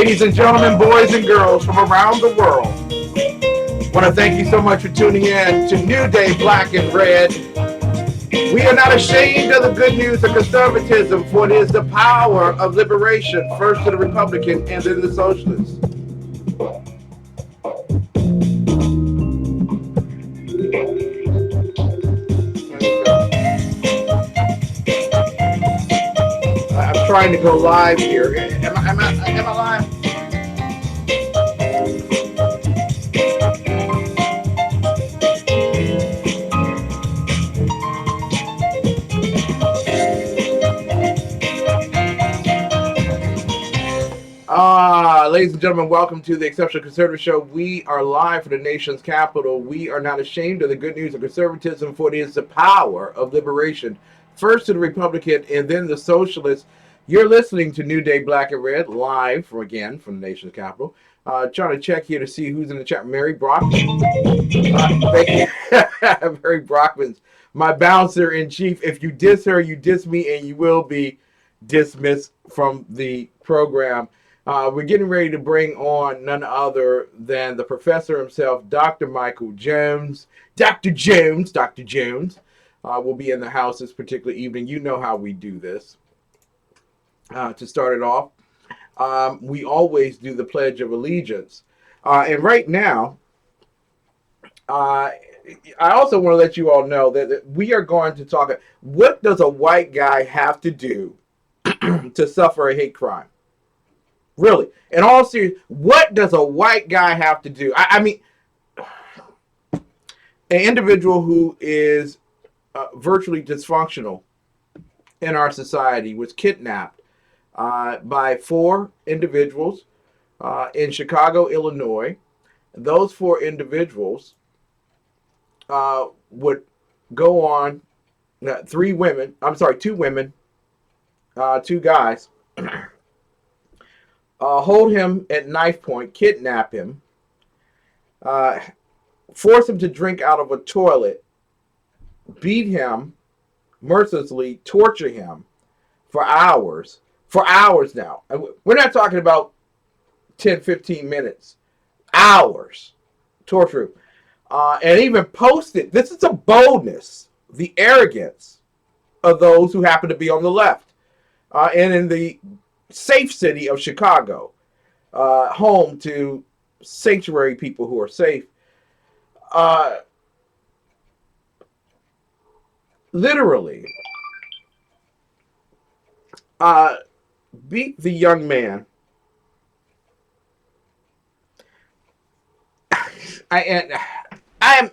Ladies and gentlemen, boys and girls from around the world, I want to thank you so much for tuning in to New Day Black and Red. We are not ashamed of the good news of conservatism, for it is the power of liberation, first to the Republican and then the socialist. I'm trying to go live here. Am I live? Ladies and gentlemen, welcome to the Exceptional Conservative Show. We are live from the nation's capital. We are not ashamed of the good news of conservatism, for it is the power of liberation, first to the Republican and then the socialist. You're listening to New Day Black and Red, live from the nation's capital. Trying to check here to see who's in the chat. Mary Brockman. Thank you. Mary Brockman's my bouncer in chief. If you diss her, you diss me, and you will be dismissed from the program. We're getting ready to bring on none other than the professor himself, Dr. Michael Jones. Dr. Jones will be in the house this particular evening. You know how we do this. To start it off, we always do the Pledge of Allegiance. And right now, I also want to let you all know that we are going to talk, what does a white guy have to do to suffer a hate crime? Really, in all seriousness, what does a white guy have to do? I mean, an individual who is virtually dysfunctional in our society was kidnapped by 4 individuals in Chicago, Illinois. Those 4 individuals would go on, 2 women, 2 guys, hold him at knife point, kidnap him, force him to drink out of a toilet, beat him mercilessly, torture him for hours. For hours now. We're not talking about 10, 15 minutes. Hours. Torture. And even posted. This is the boldness, the arrogance of those who happen to be on the left. And in the safe city of Chicago, home to sanctuary people who are safe, literally beat the young man. I am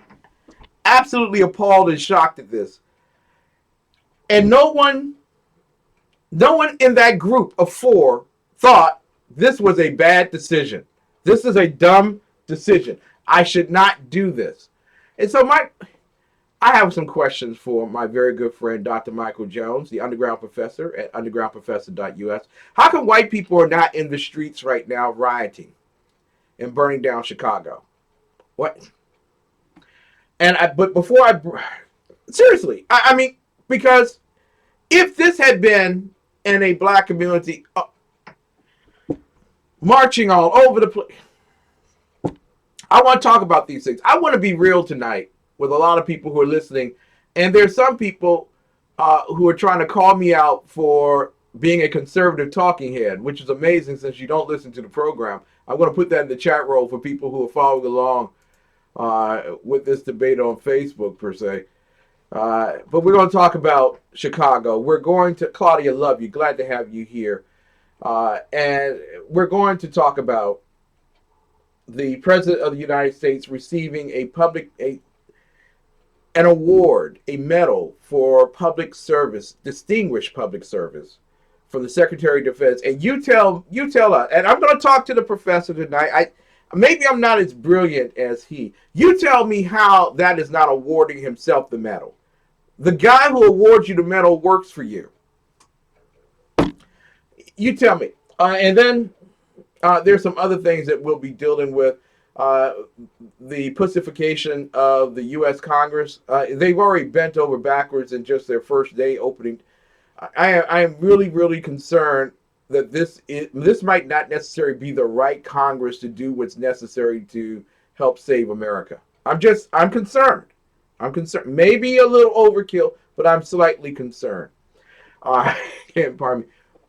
absolutely appalled and shocked at this. And no one in that group of 4 thought this was a bad decision. This is a dumb decision. I should not do this. And so I have some questions for my very good friend, Dr. Michael Jones, the underground professor at undergroundprofessor.us. How come white people are not in the streets right now rioting and burning down Chicago? What? But before seriously, I mean, because if this had been in a black community, marching all over the place, I want to talk about these things. I want to be real tonight with a lot of people who are listening, and there's some people who are trying to call me out for being a conservative talking head, which is amazing since you don't listen to the program. I'm going to put that in the chat roll for people who are following along with this debate on Facebook, per se. But we're going to talk about Chicago. We're going to, Claudia, love you. Glad to have you here. And we're going to talk about the President of the United States receiving an award, a medal for public service, distinguished public service from the Secretary of Defense. And you tell us, and I'm going to talk to the professor tonight. Maybe I'm not as brilliant as he. You tell me how that is not awarding himself the medal. The guy who awards you the medal works for you. You tell me. And then there's some other things that we'll be dealing with. The pussification of the U.S. Congress. They've already bent over backwards in just their first day opening. I am really, really concerned that this might not necessarily be the right Congress to do what's necessary to help save America. I'm concerned. I'm concerned. Maybe a little overkill, but I'm slightly concerned. Pardon me.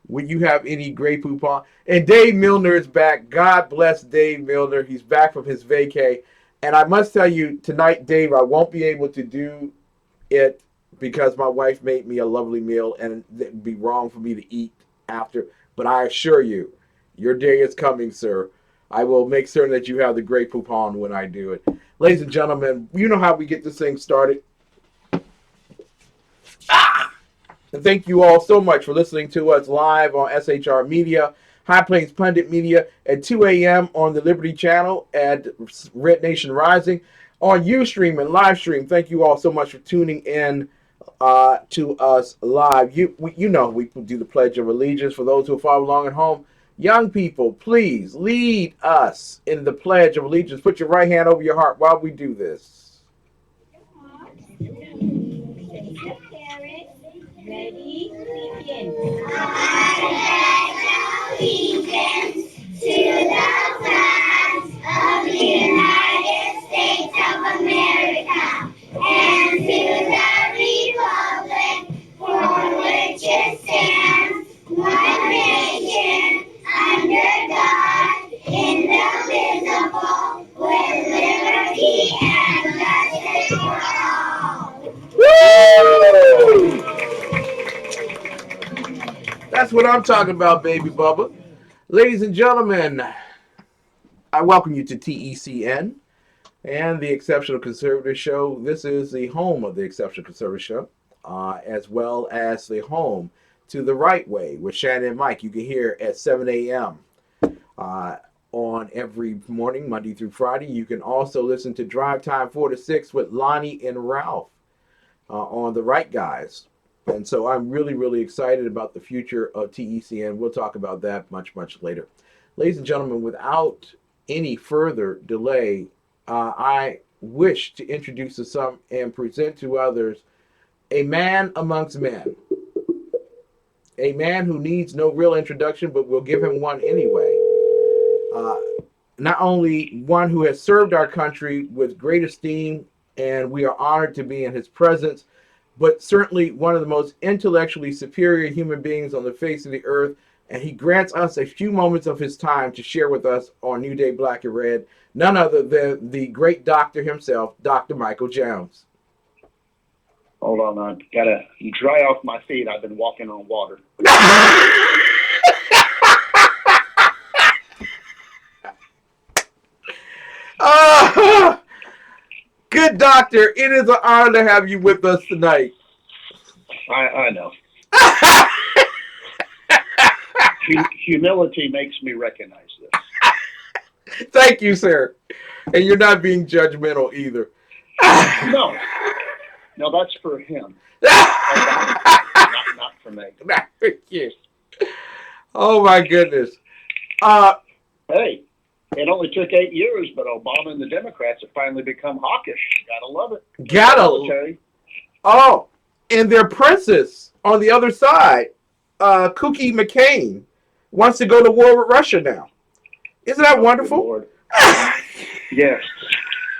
Would you have any Grey Poupon? And Dave Milner is back. God bless Dave Milner. He's back from his vacay. And I must tell you, tonight, Dave, I won't be able to do it because my wife made me a lovely meal, and it'd be wrong for me to eat after. But I assure you, your day is coming, sir. I will make certain that you have the Grey Poupon when I do it. Ladies and gentlemen, you know how we get this thing started. And thank you all so much for listening to us live on SHR Media, High Plains Pundit Media at 2 a.m. on the Liberty Channel at Red Nation Rising, on Ustream and live stream. Thank you all so much for tuning in to us live. You know we do the Pledge of Allegiance. For those who follow along at home, young people, please lead us in the Pledge of Allegiance. Put your right hand over your heart while we do this. Ready, begin. I pledge allegiance to the flag of the United States of America and to the republic for which it stands, one nation, under God, indivisible, with liberty and justice for all. Woo! That's what I'm talking about, baby Bubba. Ladies and gentlemen, I welcome you to TECN and the Exceptional Conservative Show. This is the home of the Exceptional Conservative Show, as well as the home to The Right Way with Shannon and Mike. You can hear at 7 a.m. On every morning, Monday through Friday. You can also listen to Drive Time 4 to 6 with Lonnie and Ralph on The Right Guys. And so I'm really, really excited about the future of TECN. We'll talk about that much, much later. Ladies and gentlemen, without any further delay, I wish to introduce to some and present to others a man amongst men. A man who needs no real introduction, but we'll give him one anyway. Not only one who has served our country with great esteem, and we are honored to be in his presence, but certainly one of the most intellectually superior human beings on the face of the earth. And he grants us a few moments of his time to share with us on New Day Black and Red, none other than the great doctor himself, Dr. Michael Jones. Hold on, I've got to dry off my feet. I've been walking on water. Good doctor, it is an honor to have you with us tonight. I know. Humility makes me recognize this. Thank you, sir. And you're not being judgmental either. No, that's for him. Not for me. Not for you. Oh my goodness. Hey, it only took 8 years, but Obama and the Democrats have finally become hawkish. Gotta love it. Gotta. Oh, and their princess on the other side, Cookie McCain, wants to go to war with Russia now. Isn't that wonderful? Yes.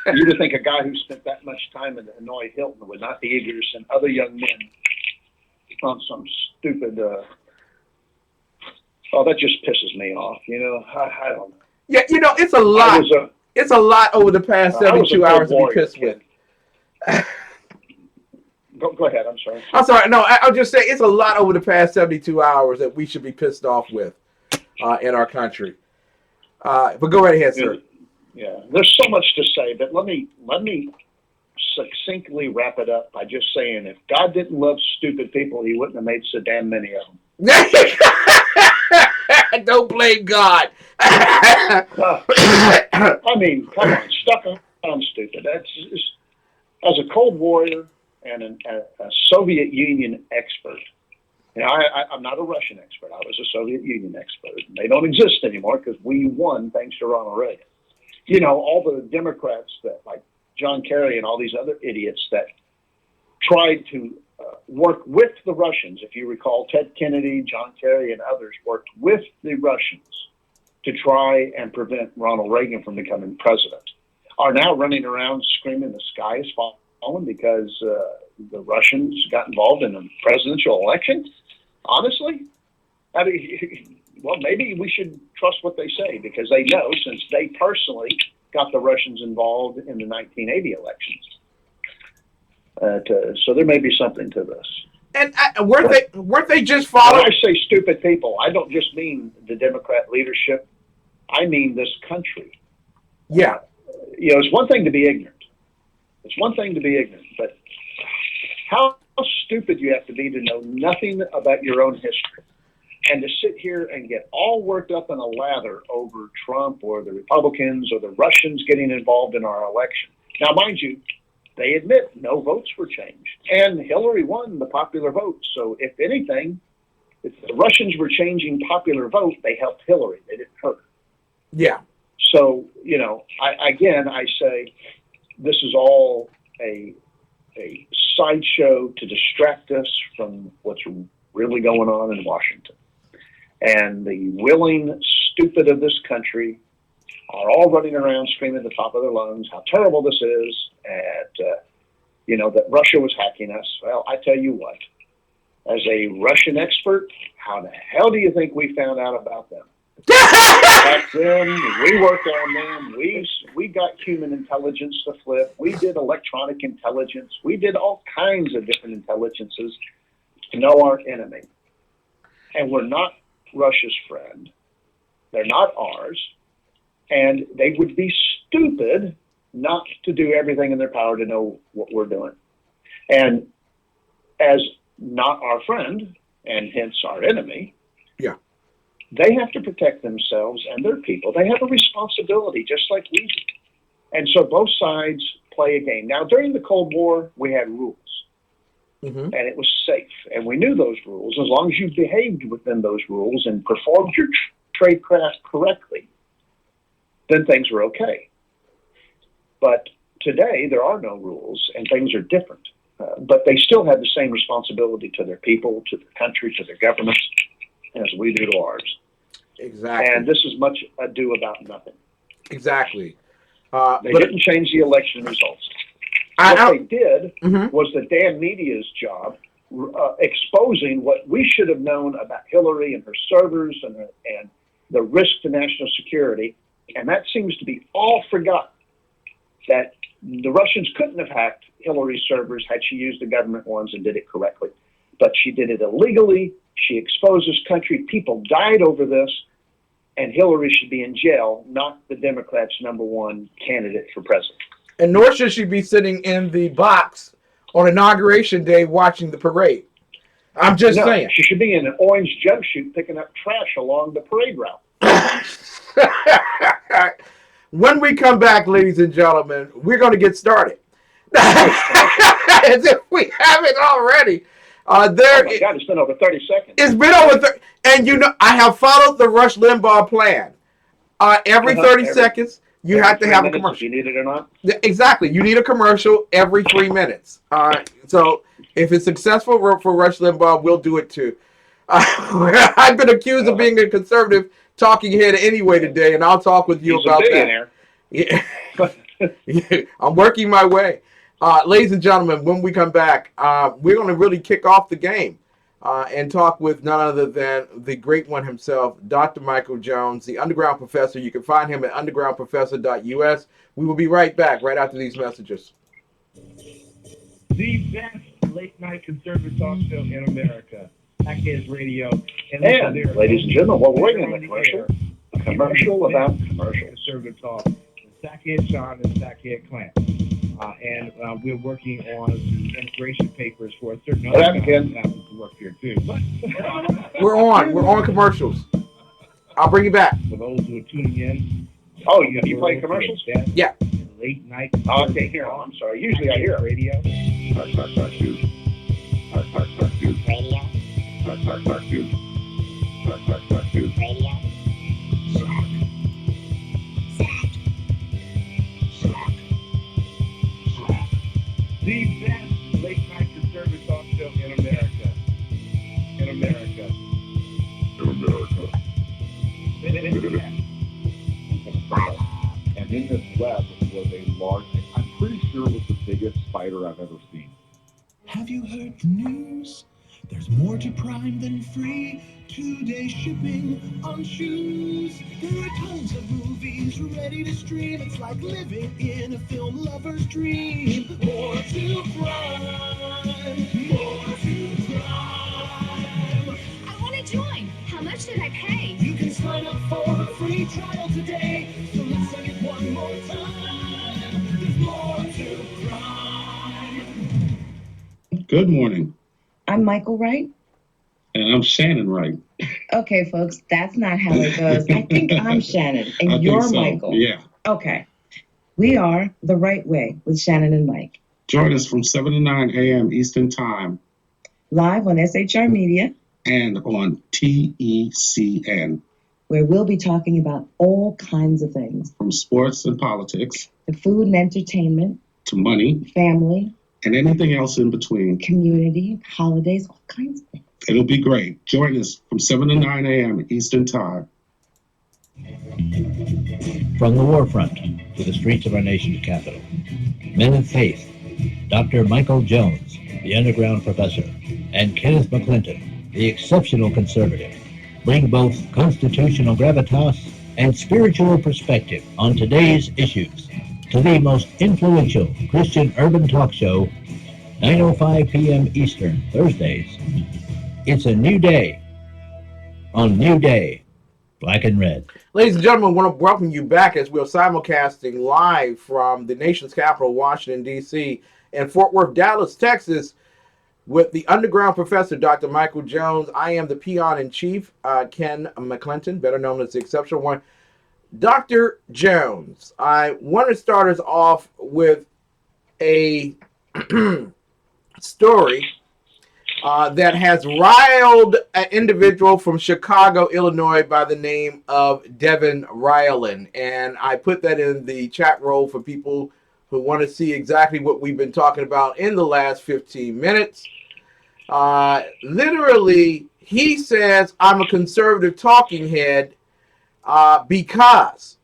You'd think a guy who spent that much time in Hanoi Hilton would not be eager to send other young men on some stupid. That just pisses me off. You know, I don't know. Yeah, you know, it's a lot. It's a lot over the past 72 hours to be pissed with. Go ahead. I'm sorry. I'm sorry. No, I'll just say it's a lot over the past 72 hours that we should be pissed off with in our country. But go right ahead, sir. Yeah, there's so much to say, but let me succinctly wrap it up by just saying, if God didn't love stupid people, He wouldn't have made so damn many of them. Don't blame God. I mean, come on, stuck on stupid. That's just, as a Cold Warrior and a Soviet Union expert. You know, I'm not a Russian expert. I was a Soviet Union expert. They don't exist anymore because we won thanks to Ronald Reagan. You know, all the Democrats that, like John Kerry and all these other idiots that tried to worked with the Russians. If you recall, Ted Kennedy, John Kerry, and others worked with the Russians to try and prevent Ronald Reagan from becoming president, are now running around screaming the sky is falling because the Russians got involved in a presidential election. Honestly, I mean, well, maybe we should trust what they say, because they know, since they personally got the Russians involved in the 1980 elections. So there may be something to this. And weren't they just When following? I say stupid people, I don't just mean the Democrat leadership. I mean this country. Yeah. You know, it's one thing to be ignorant. It's one thing to be ignorant, but how stupid you have to be to know nothing about your own history, and to sit here and get all worked up in a lather over Trump or the Republicans or the Russians getting involved in our election. Now, mind you, they admit no votes were changed, and Hillary won the popular vote. So if anything, if the Russians were changing popular vote, they helped Hillary. They didn't hurt her. Yeah. So, you know, I say this is all a sideshow to distract us from what's really going on in Washington. And the willing stupid of this country are all running around screaming at the top of their lungs how terrible this is, and, you know, that Russia was hacking us. Well, I tell you what, as a Russian expert, how the hell do you think we found out about them? Back then, we worked on them. We got human intelligence to flip. We did electronic intelligence. We did all kinds of different intelligences to know our enemy. And we're not Russia's friend. They're not ours. And they would be stupid not to do everything in their power to know what we're doing. And as not our friend, and hence our enemy, yeah, they have to protect themselves and their people. They have a responsibility, just like we do. And so both sides play a game. Now, during the Cold War, we had rules, and it was safe. And we knew those rules. As long as you behaved within those rules and performed your trade craft correctly, then things were okay. But today, there are no rules, and things are different. But they still have the same responsibility to their people, to their country, to their governments, as we do to ours. Exactly. And this is much ado about nothing. Exactly. They didn't change the election results. What they did was the damn media's job, exposing what we should have known about Hillary and her servers and the risk to national security. And that seems to be all forgotten, that the Russians couldn't have hacked Hillary's servers had she used the government ones and did it correctly. But she did it illegally. She exposed this country. People died over this. And Hillary should be in jail, not the Democrats' #1 candidate for president. And nor should she be sitting in the box on Inauguration Day watching the parade. I'm just saying. She should be in an orange jumpsuit picking up trash along the parade route. When we come back, ladies and gentlemen, we're going to get started. As if we haven't already. Oh my God, it's been over 30 seconds. It's been over 30. And you know, I have followed the Rush Limbaugh plan. Every 30 seconds, you have to have a commercial. You need it or not? Exactly. You need a commercial every 3 minutes. So if it's successful for Rush Limbaugh, we'll do it too. I've been accused of being a conservative talking head anyway today, and I'll talk with you about that. Yeah. I'm working my way. Ladies and gentlemen, when we come back, we're going to really kick off the game and talk with none other than the great one himself, Dr. Michael Jones, the Underground Professor. You can find him at undergroundprofessor.us. We will be right back right after these messages. The best late-night conservative talk show in America, TECN Radio. And ladies and gentlemen, while we're waiting on the commercial about commercials. Conservative talk, TECN Sean and TECN Clanton. And we're working on the integration papers for a certain other that happens to work here too. But We're on commercials. I'll bring you back. For those who are tuning in. Oh, you play commercials? Yeah. Late night. Oh, I can't hear them. I'm sorry. Usually I hear radio. The best late night conservative talk show in America. In America. In America. And in this web was a large, I'm pretty sure it was the biggest spider I've ever seen. Have you heard the news? There's more to Prime than free. 2-day shipping on shoes. There are tons of movies ready to stream. It's like living in a film lover's dream. More to Prime. More to Prime. I want to join. How much did I pay? You can sign up for a free trial today. So let's sing it one more time. There's more to Prime. Good morning, I'm Michael Wright. and I'm Shannon Wright. Okay, folks, that's not how it goes. I think I'm Shannon, I and think you're so. Michael. Yeah. Okay. We are The Right Way with Shannon and Mike. Join us from 7 to 9 a.m. Eastern Time Live on SHR Media, and on TECN, where we'll be talking about all kinds of things. from sports and politics The food and entertainment, to money family, and anything else in between. community, holidays, all kinds of things. It'll be great. Join us from 7 to 9 a.m. Eastern Time. From the war front to the streets of our nation's capital, men of faith, Dr. Michael Jones, the underground professor, and Kenneth McClinton, the exceptional conservative, bring both constitutional gravitas and spiritual perspective on today's issues to the most influential Christian urban talk show, 9:05 p.m. Eastern, Thursdays. It's a new day on New Day, Black and Red. Ladies and gentlemen, I want to welcome you back as we're simulcasting live from the nation's capital, Washington, D.C., and Fort Worth, Dallas, Texas, with the underground professor, Dr. Michael Jones. I am the peon-in-chief, Ken McClinton, better known as the exceptional one. Dr. Jones, I want to start us off with a story that has riled an individual from Chicago, Illinois by the name of Devin Ryland. And I put that in the chat roll for people who want to see exactly what we've been talking about in the last 15 minutes. Literally, he says, I'm a conservative talking head because,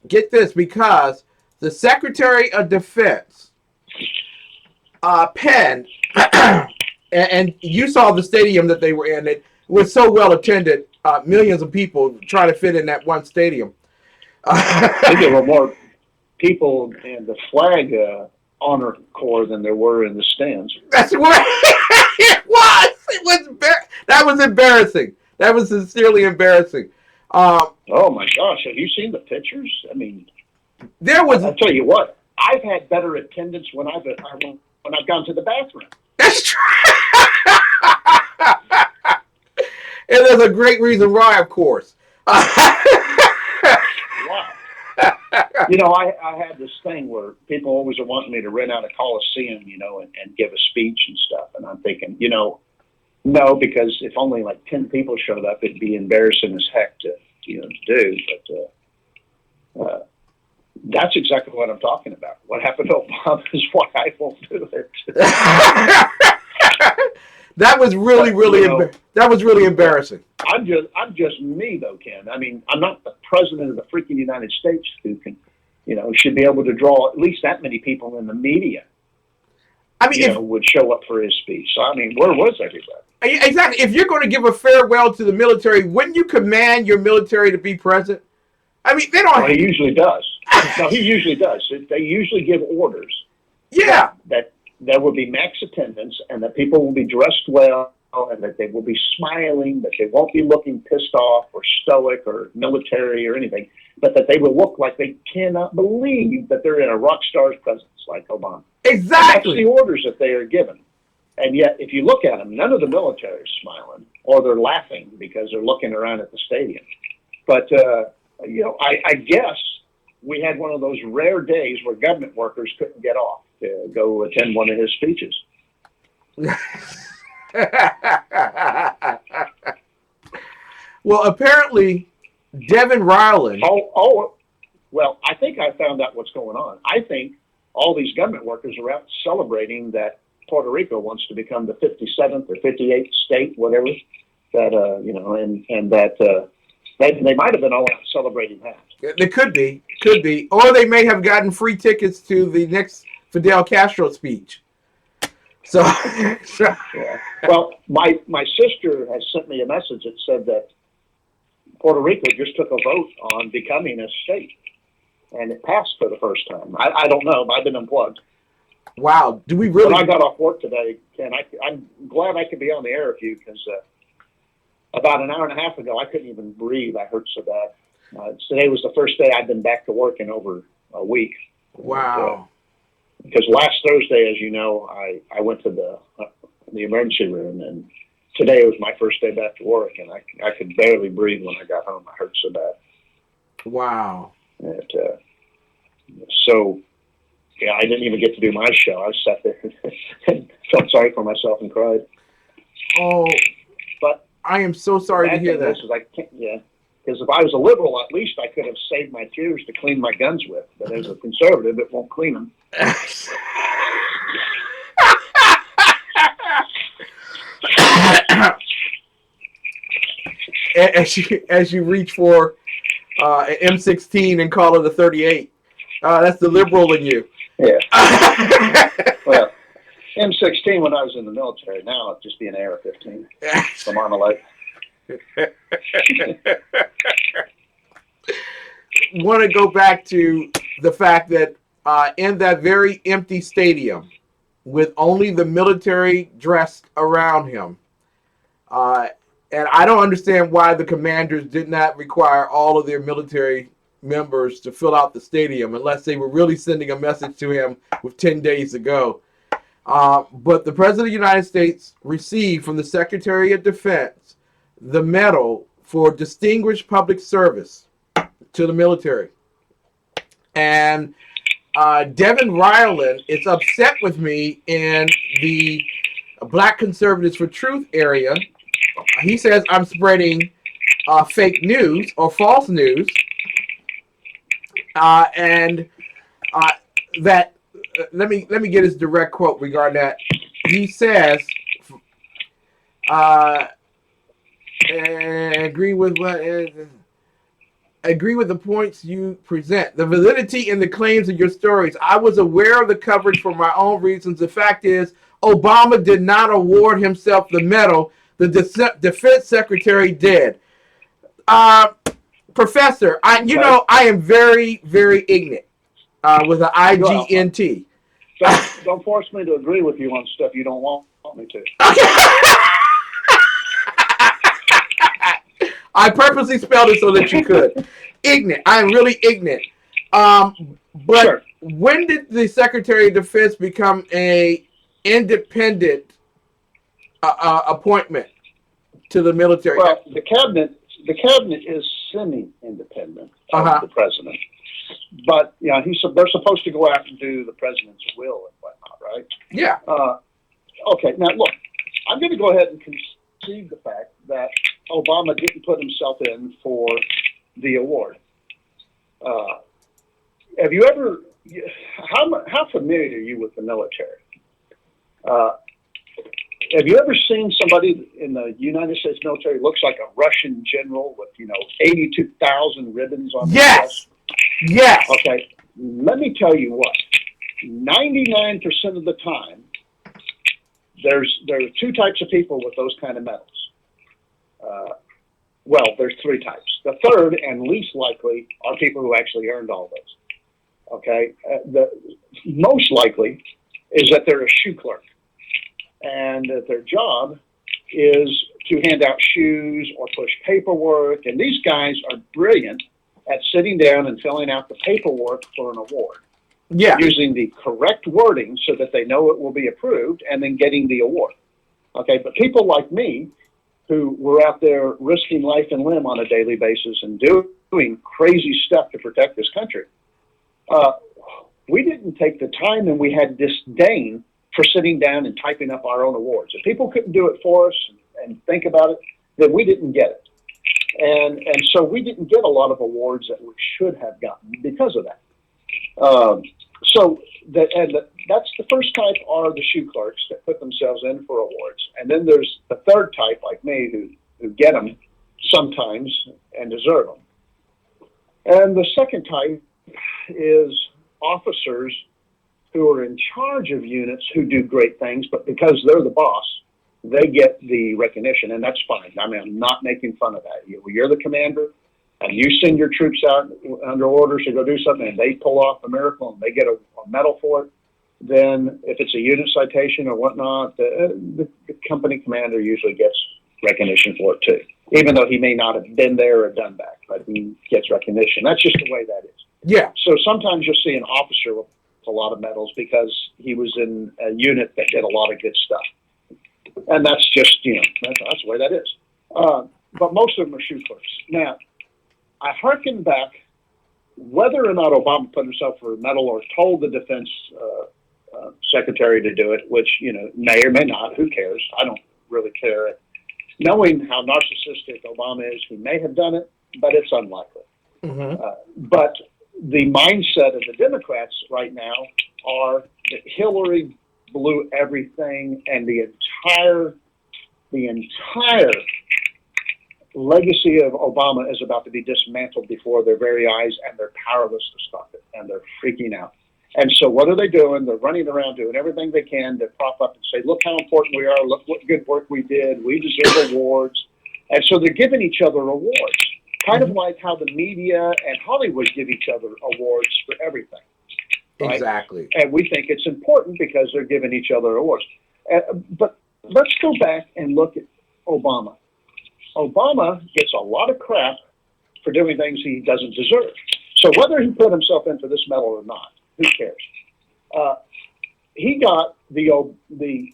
get this, because the Secretary of Defense penned, and you saw the stadium that they were in. It was so well attended, millions of people trying to fit in that one stadium. I think there were more people in the flag honor corps than there were in the stands. That's what it was. That was embarrassing. That was sincerely embarrassing. Oh my gosh, have you seen the pictures? I mean, There was. I'll tell you what, I've had better attendance when I've gone to the bathroom. That's true. And there's a great reason why, of course. Wow. You know, I had this thing where people always are wanting me to rent out a Coliseum, you know, and give a speech and stuff. And I'm thinking, you know, no, because if only like 10 people showed up, it'd be embarrassing as heck to, you know, to do. But that's exactly what I'm talking about. What happened to Obama is why I won't do it. That was really, really, You know, that was really embarrassing. I'm just me though, Ken. I mean, I'm not the president of the freaking United States who can, you know, should be able to draw at least that many people in the media. I mean, Would show up for his speech. So I mean, where was everybody? exactly. If you're going to give a farewell to the military, wouldn't you command your military to be present? I mean, they don't. Well, he usually does. No, he usually does. They usually give orders. Yeah. That there will be max attendance and that people will be dressed well and that they will be smiling, that they won't be looking pissed off or stoic or military or anything, but that they will look like they cannot believe that they're in a rock star's presence like Obama. Exactly. And that's the orders that they are given. And yet, if you look at them, none of the military is smiling or they're laughing because they're looking around at the stadium. But, you know, I guess we had one of those rare days where government workers couldn't get off to go attend one of his speeches. Well, apparently, Devin Ryland. Well, I think I found out what's going on. I think all these government workers are out celebrating that Puerto Rico wants to become the 57th or 58th state, whatever. That and that they might have been all out celebrating that. They could be, or they may have gotten free tickets to the next Fidel Castro speech. So, Yeah. Well, my sister has sent me a message that said that Puerto Rico just took a vote on becoming a state, and it passed for the first time. I don't know. I've been unplugged. Wow. Do we really? When I got off work today, Ken, I'm glad I could be on the air with you because about an hour and a half ago, I couldn't even breathe. I hurt so bad. Today was the first day I've been back to work in over a week. Wow. Because last Thursday, as you know, I went to the emergency room, and today was my first day back to work, and I could barely breathe when I got home. I hurt so bad. Wow. So, yeah, I didn't even get to do my show. I sat there and felt sorry for myself and cried. Oh, but I am so sorry to hear that. Because if I was a liberal, at least I could have saved my tears to clean my guns with. But as a conservative, it won't clean them. As you reach for an M16 and call it a 38, that's the liberal in you. Yeah. Well, M16 when I was in the military. Now it'd just be an AR-15 from Marmalade. Want to go back to the fact that in that very empty stadium, with only the military dressed around him, and I don't understand why the Commanders did not require all of their military members to fill out the stadium unless they were really sending a message to him with 10 days to go. But the President of the United States received from the Secretary of Defense the Medal for Distinguished Public Service to the military. And Devin Ryland is upset with me in the Black Conservatives for Truth area. He says I'm spreading fake news or false news. And that let me get his direct quote regarding that. He says, agree with the points you present. The validity in the claims of your stories. I was aware of the coverage for my own reasons. The fact is, Obama did not award himself the medal. The defense secretary did. Professor, I am very, very ignorant with an IGNT. Don't force me to agree with you on stuff you don't want me to. I purposely spelled it so that you could. Ignorant. I am really ignorant. But sure. When did the Secretary of Defense become a independent appointment to the military? Well, the cabinet is semi-independent of the president, but they're supposed to go out and do the president's will and whatnot, right? Yeah. Okay. Now look, I'm going to go ahead and concede the fact that Obama didn't put himself in for the award. Have you ever? How familiar are you with the military? Have you ever seen somebody in the United States military looks like a Russian general with 82,000 ribbons on their chest? Yes. Okay. Let me tell you what. 99% of the time, there are two types of people with those kind of medals. Well, there's three types. The third and least likely are people who actually earned all those. Okay. The most likely is that they're a shoe clerk, and that their job is to hand out shoes or push paperwork. And these guys are brilliant at sitting down and filling out the paperwork for an award. Yeah. Using the correct wording so that they know it will be approved and then getting the award. Okay, but people like me who were out there risking life and limb on a daily basis and doing crazy stuff to protect this country, we didn't take the time, and we had disdain for sitting down and typing up our own awards. If people couldn't do it for us and think about it, then we didn't get it. And so we didn't get a lot of awards that we should have gotten because of that. So that's the first type are the shoe clerks that put themselves in for awards. And then there's the third type, like me, who get them sometimes and deserve them. And the second type is officers who are in charge of units who do great things, but because they're the boss, they get the recognition, and that's fine. I mean, I'm not making fun of that. You're the commander, and you send your troops out under orders to go do something, and they pull off a miracle, and they get a medal for it. Then, if it's a unit citation or whatnot, the company commander usually gets recognition for it too, even though he may not have been there or done that, but he gets recognition. That's just the way that is. Yeah. So sometimes you'll see an officer with a lot of medals because he was in a unit that did a lot of good stuff. And that's just, that's the way that is. But most of them are shoe clerks. Now, I hearken back whether or not Obama put himself for a medal or told the defense secretary to do it, which, may or may not. Who cares? I don't really care. Knowing how narcissistic Obama is, he may have done it, but it's unlikely. Mm-hmm. But the mindset of the Democrats right now are that Hillary blew everything, and the entire legacy of Obama is about to be dismantled before their very eyes, and they're powerless to stop it, and they're freaking out. And so what are they doing? They're running around doing everything they can to prop up and say, look how important we are, look what good work we did, we deserve awards. And so they're giving each other awards, kind of like how the media and Hollywood give each other awards for everything. Right? Exactly. And we think it's important because they're giving each other awards. But let's go back and look at Obama. Obama gets a lot of crap for doing things he doesn't deserve. So whether he put himself in for this medal or not, who cares? He got the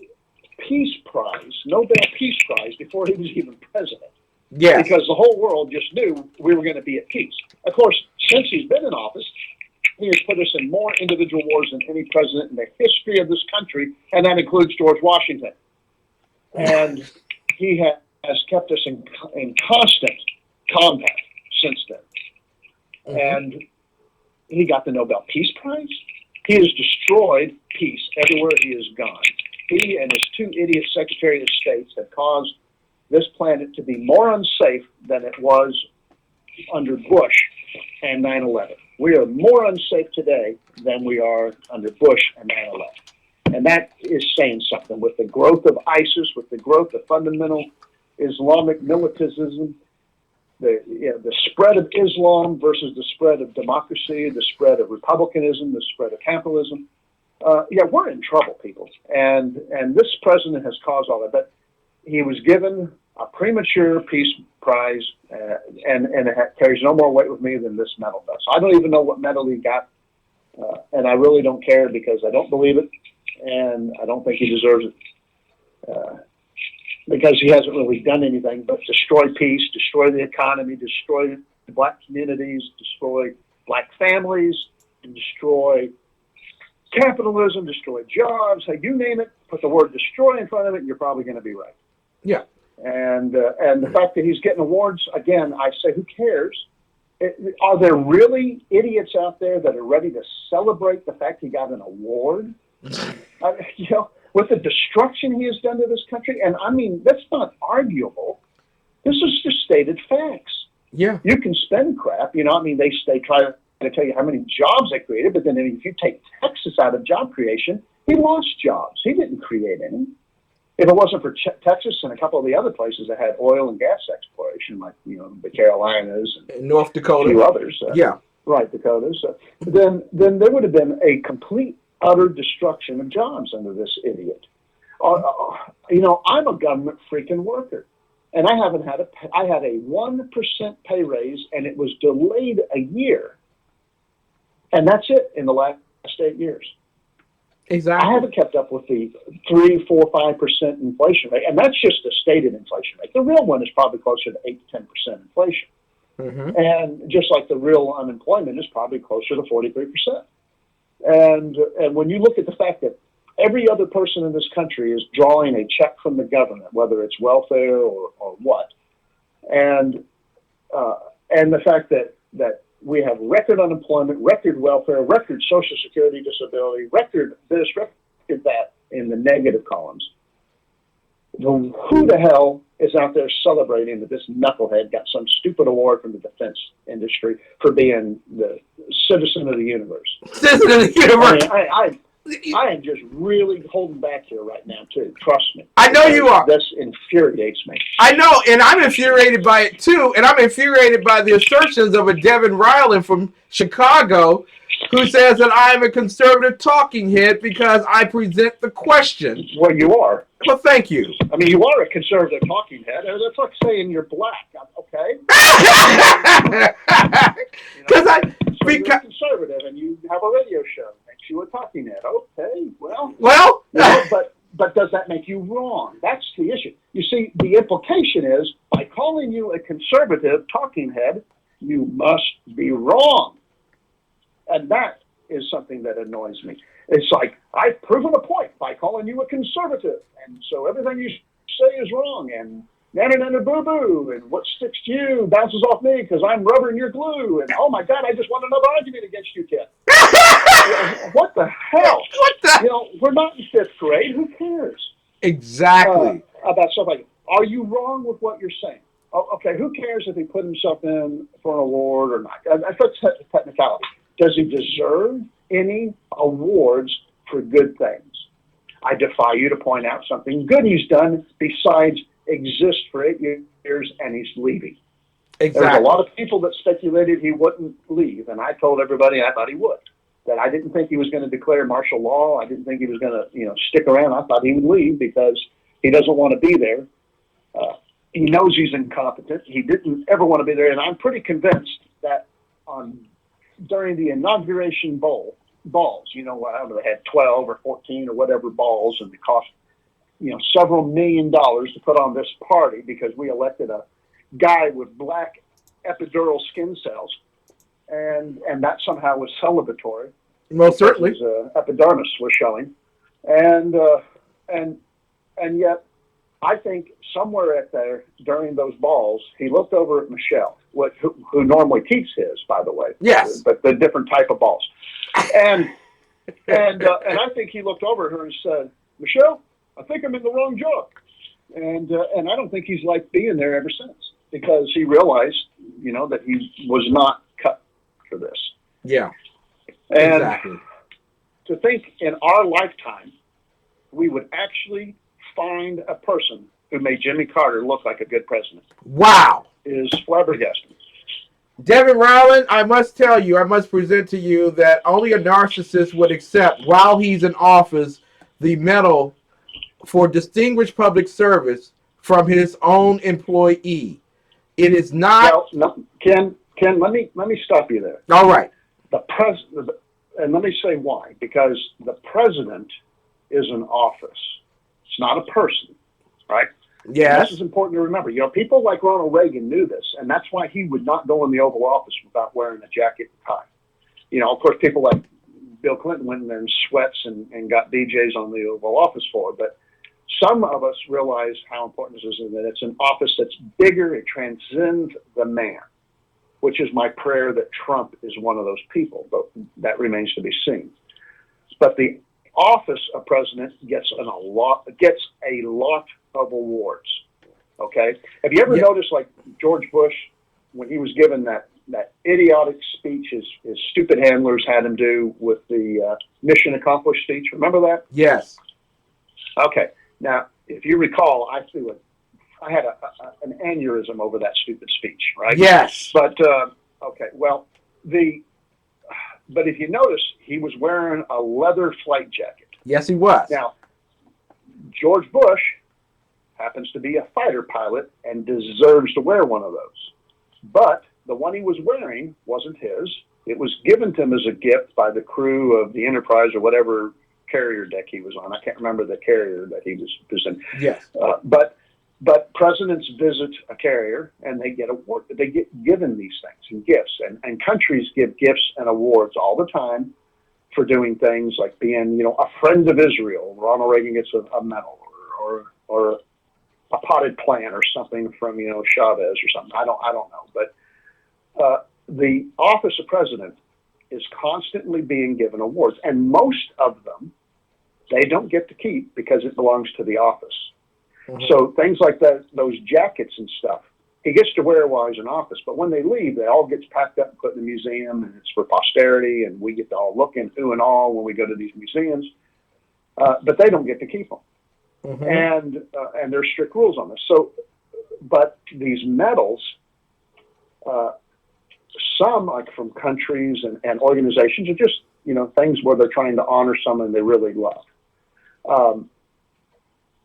Peace Prize, Nobel Peace Prize, before he was even president. Yes. Because the whole world just knew we were going to be at peace. Of course, since he's been in office, he has put us in more individual wars than any president in the history of this country, and that includes George Washington. And he has kept us in constant combat since then. Mm-hmm. And he got the Nobel Peace Prize. He has destroyed peace everywhere he has gone. He and his two idiot Secretary of States have caused this planet to be more unsafe than it was under Bush and 9/11. We are more unsafe today than we are under Bush and 9/11. And that is saying something. With the growth of ISIS, with the growth of fundamental Islamic militantism, the spread of Islam versus the spread of democracy, the spread of republicanism, the spread of capitalism. We're in trouble, people. And this president has caused all that. But he was given a premature Peace Prize, and it carries no more weight with me than this medal does. I don't even know what medal he got, and I really don't care because I don't believe it, and I don't think he deserves it. Because he hasn't really done anything but destroy peace, destroy the economy, destroy the black communities, destroy black families, and destroy capitalism, destroy jobs. Hey, you name it, put the word destroy in front of it, and you're probably going to be right. Yeah. And the fact that he's getting awards, again, I say, who cares? Are there really idiots out there that are ready to celebrate the fact he got an award? With the destruction he has done to this country. And I mean, that's not arguable. This is just stated facts. Yeah. You can spend crap, they try to tell you how many jobs they created, but then if you take Texas out of job creation, he lost jobs. He didn't create any. If it wasn't for Texas and a couple of the other places that had oil and gas exploration, like, the Carolinas and North Dakota, a few others. Right, Dakotas. Then there would have been a complete utter destruction of jobs under this idiot. I'm a government freaking worker, and I haven't had I had a 1% pay raise, and it was delayed a year, and that's it in the last 8 years. Exactly. I haven't kept up with the 3, 4, 5% inflation rate, and that's just a stated inflation rate. The real one is probably closer to 8 to 10% inflation, and just like the real unemployment is probably closer to 43%. And when you look at the fact that every other person in this country is drawing a check from the government, whether it's welfare or what, and the fact that we have record unemployment, record welfare, record Social Security disability, record this, record that in the negative columns. Who the hell is out there celebrating that this knucklehead got some stupid award from the defense industry for being the citizen of the universe? Citizen of the universe. I am just really holding back here right now, too. Trust me. I know you are. This infuriates me. I know, and I'm infuriated by it, too. And I'm infuriated by the assertions of a Devin Ryland from Chicago who says that I'm a conservative talking head because I present the question. Well, you are. Well, thank you. I mean, you are a conservative talking head. That's like saying you're black, okay? Because you're conservative and you have a radio show. Makes you a talking head. Okay, well. But does that make you wrong? That's the issue. You see, the implication is by calling you a conservative talking head, you must be wrong. And that is something that annoys me. It's like, I've proven a point by calling you a conservative. And so everything you say is wrong. And boo-boo. And what sticks to you bounces off me because I'm rubber and you're glue. And, oh, my God, I just won another argument against you, kid. What the hell? What the? You know, we're not in fifth grade. Who cares? Exactly. About stuff like, are you wrong with what you're saying? Oh, okay, who cares if he put himself in for an award or not? That's technicality. Does he deserve any awards for good things? I defy you to point out something good he's done besides exist for 8 years and he's leaving. Exactly. There's a lot of people that speculated he wouldn't leave, and I told everybody I thought he would. That I didn't think he was going to declare martial law. I didn't think he was going to, stick around. I thought he would leave because he doesn't want to be there. He knows he's incompetent. He didn't ever want to be there, and I'm pretty convinced that during the inauguration balls, they had 12 or 14 or whatever balls, and it cost, several $1 million to put on this party because we elected a guy with black epidural skin cells, and that somehow was celebratory. Most certainly. His epidermis was showing, and yet I think somewhere at there during those balls, he looked over at Michelle, who normally keeps his, by the way. Yes. But the different type of balls. And I think he looked over at her and said, Michelle, I think I'm in the wrong job. And I don't think he's liked being there ever since because he realized, that he was not cut for this. Yeah. And exactly. To think in our lifetime, we would actually find a person who made Jimmy Carter look like a good president. Wow. Is flabbergasting. Devin Rowland, I must present to you that only a narcissist would accept, while he's in office, the medal for distinguished public service from his own employee. It is not. Well, no, Ken, let me stop you there. All right. And let me say why. Because the president is an office. It's not a person, right? Yes. And this is important to remember. People like Ronald Reagan knew this, and that's why he would not go in the Oval Office without wearing a jacket and tie. Of course, people like Bill Clinton went in there in sweats and got DJs on the Oval Office floor. But some of us realize how important this is, and that it's an office that's bigger. It transcends the man, which is my prayer that Trump is one of those people, but that remains to be seen. But the office of president gets a lot of awards. Okay, have you ever noticed, like George Bush, when he was given that idiotic speech his stupid handlers had him do with the mission accomplished speech? Remember that? Yes. Okay. Now, if you recall, I had an aneurysm over that stupid speech, right? Yes. But okay. Well, but if you notice, he was wearing a leather flight jacket. Yes, he was. Now, George Bush happens to be a fighter pilot and deserves to wear one of those. But the one he was wearing wasn't his. It was given to him as a gift by the crew of the Enterprise or whatever carrier deck he was on. I can't remember the carrier that he was in. Yes. But presidents visit a carrier and they get award. They get given these things and gifts, and countries give gifts and awards all the time for doing things like being, a friend of Israel. Ronald Reagan gets a medal, or a potted plant or something from Chavez or something. I don't know, but the office of president is constantly being given awards, and most of them they don't get to keep because it belongs to the office. Mhm. So things like that, those jackets and stuff, he gets to wear while he's in office, but when they leave, they all gets packed up and put in the museum, and it's for posterity, and we get to all look and ooh and all when we go to these museums. But they don't get to keep them, Mhm. and there's strict rules on this. So, but these medals, some like from countries and organizations are just things where they're trying to honor someone they really love.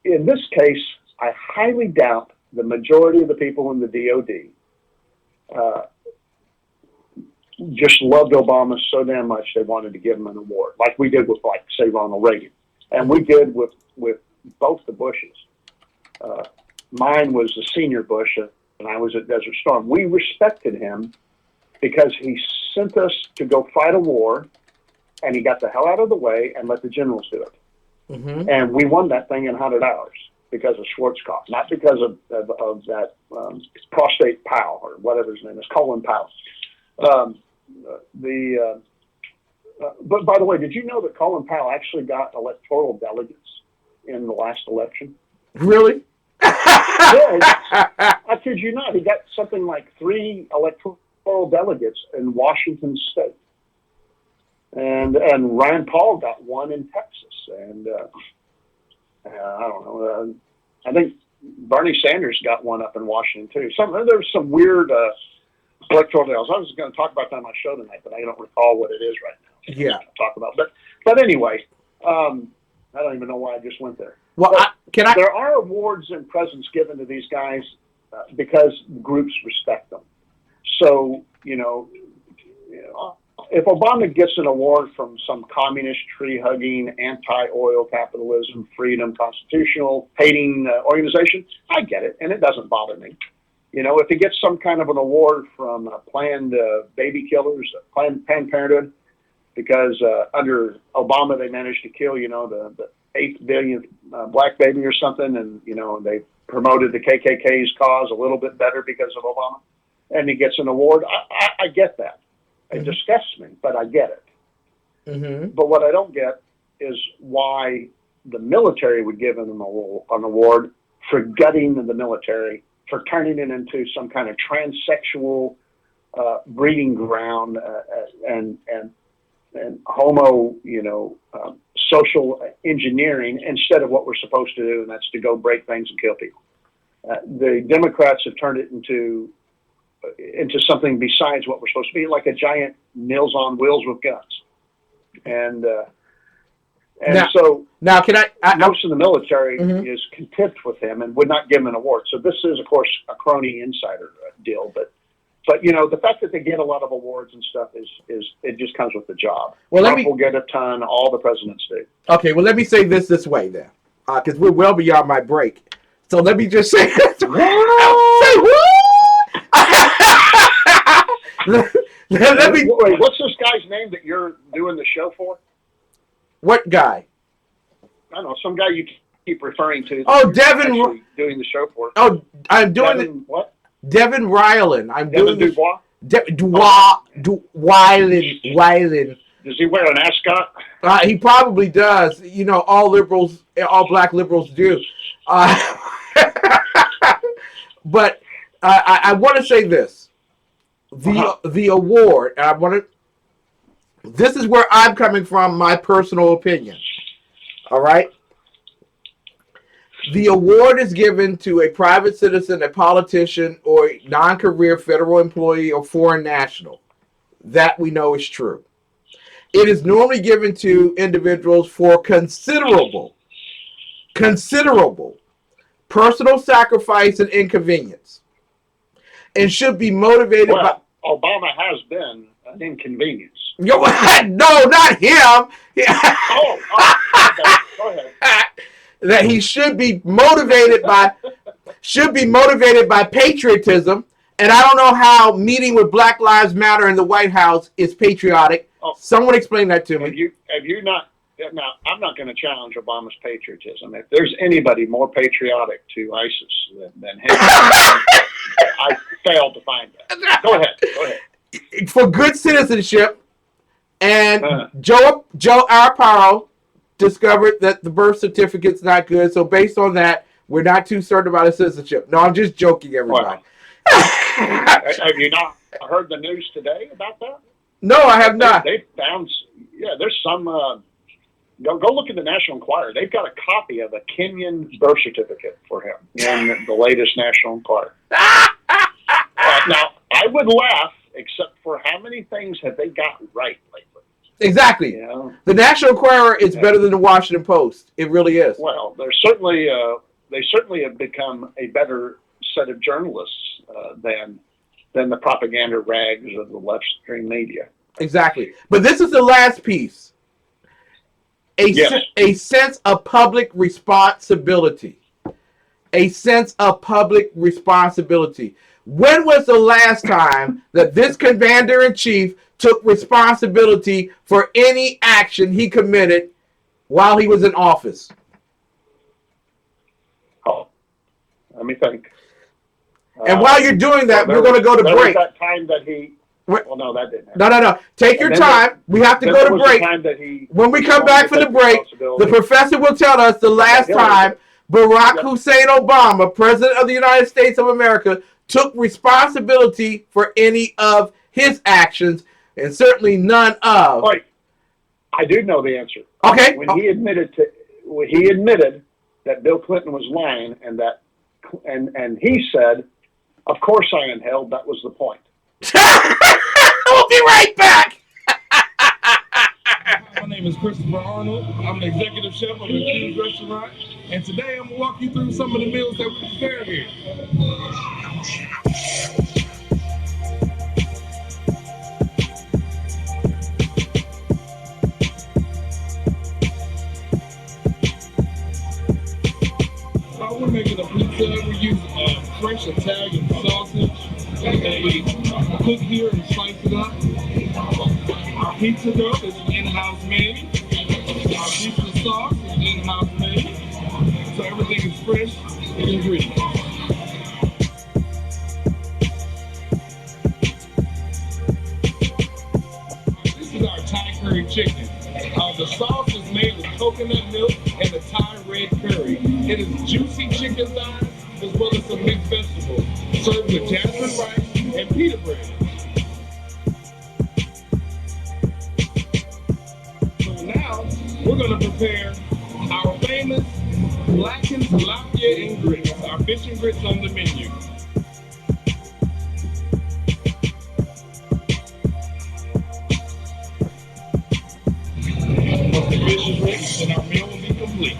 In this case, I highly doubt the majority of the people in the DOD just loved Obama so damn much they wanted to give him an award, like we did with, like, say, Ronald Reagan, and we did with both the Bushes. Mine was the senior Bush, and I was at Desert Storm. We respected him because he sent us to go fight a war, and he got the hell out of the way and let the generals do it. Mhm. And we won that thing in 100 hours because of Schwarzkopf, not because of that prostate Powell or whatever his name is, Colin Powell. But by the way, did you know that Colin Powell actually got electoral delegates in the last election? Really? I kid you not. He got something like 3 electoral delegates in Washington State. And Rand Paul got 1 in Texas. And I don't know. I think Bernie Sanders got 1 up in Washington, too. There's some weird electoral deals. I was going to talk about that on my show tonight, but I don't recall what it is right now. Yeah. To talk about. But anyway, I don't even know why I just went there. Well, There are awards and presents given to these guys because groups respect them. So, if Obama gets an award from some communist, tree-hugging, anti-oil capitalism, freedom, constitutional, hating organization, I get it, and it doesn't bother me. If he gets some kind of an award from Planned Baby Killers, Planned Parenthood, because under Obama they managed to kill, the 8th billionth black baby or something, and they promoted the KKK's cause a little bit better because of Obama, and he gets an award. I get that. It disgusts me, but I get it. Mm-hmm. But what I don't get is why the military would give him an award for gutting the military, for turning it into some kind of transsexual breeding ground and homo, social engineering instead of what we're supposed to do, and that's to go break things and kill people. The Democrats have turned it into something besides what we're supposed to be, like a giant Meals on Wheels with guns. And now can I most of the military is content with him and would not give him an award. So this is, of course, a crony insider deal, but the fact that they get a lot of awards and stuff is it just comes with the job. Well, Trump will get a ton. All the presidents do. Okay, well, let me say this way then, because we're well beyond my break. So let me just say this. Let me. Wait, what's this guy's name that you're doing the show for? What guy? I don't know, some guy you keep referring to. Oh, Devin. Doing the show for. Oh, I'm doing Devin, what? Devin Ryland. I'm Devin doing Dubois. Wyland. Does he wear an ascot? He probably does. All black liberals do. But I want to say this. The award, and this is where I'm coming from, my personal opinion. All right? The award is given to a private citizen, a politician, or a non-career federal employee or foreign national. That we know is true. It is normally given to individuals for considerable personal sacrifice and inconvenience, and should be motivated by. Obama has been an inconvenience. No, not him. Okay. Go ahead. That he should be motivated by patriotism, and I don't know how meeting with Black Lives Matter in the White House is patriotic. Someone explain that to me. Have you not? Now, I'm not going to challenge Obama's patriotism. If there's anybody more patriotic to ISIS than him, I failed to find that. Go ahead. for good citizenship, and Joe Arpaio discovered that the birth certificate's not good. So based on that, we're not too certain about his citizenship. No, I'm just joking, everybody. Have you not heard the news today about that? No, I have not. They found, there's some. Go look at the National Enquirer. They've got a copy of a Kenyan birth certificate for him in the latest National Enquirer. Now, I would laugh, except for how many things have they gotten right lately? Exactly. You know? The National Enquirer is better than the Washington Post. It really is. Well, they're certainly they certainly have become a better set of journalists than the propaganda rags of the left stream media. Exactly. But this is the last piece. A sense of public responsibility. A sense of public responsibility. When was the last time that this commander-in-chief took responsibility for any action he committed while he was in office? Oh, let me think. And while you're doing that, we're going to go to break. That time that he... Well, no, that didn't happen. No. Take your time. We have to go to break. When we come back from the break, the professor will tell us the last time Barack Hussein Obama, President of the United States of America, took responsibility for any of his actions, and certainly none of... Wait, I do know the answer. Okay. When he admitted that Bill Clinton was lying, and he said, "Of course I inhaled. That was the point." We'll be right back. My name is Christopher Arnold. I'm the executive chef of the Q's Restaurant, and today I'm gonna walk you through some of the meals that we prepare here. We're making a pizza. We use fresh Italian sausage that we cook here and slice it up. Our pizza dough is in-house made. Our pizza sauce is in-house made. So everything is fresh and ingredients. This is our Thai curry chicken. The sauce is made with coconut milk and the Thai red curry. It is juicy chicken thighs as well as some mixed vegetables, served with jasmine rice and pita bread. So now we're going to prepare our famous blackened tilapia and grits, our fish and grits on the menu. Once the fish is ready, then our meal will be complete.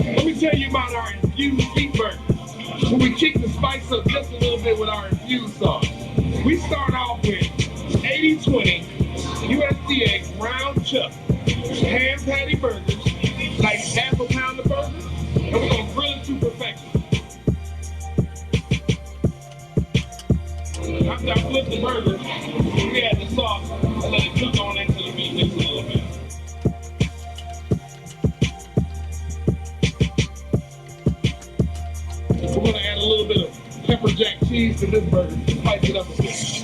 Let me tell you about our infused beef burgers. So we kick the spice up just a little bit with our infused sauce. We start off with 80-20 USDA ground chuck ham patty burgers, like half a pound of burgers, and we're gonna grill it to perfection. After I flip the burger, we add the sauce and let it cook on into the meat just a little bit. We're going to add a little bit of pepper jack cheese to this burger to spice it up a bit.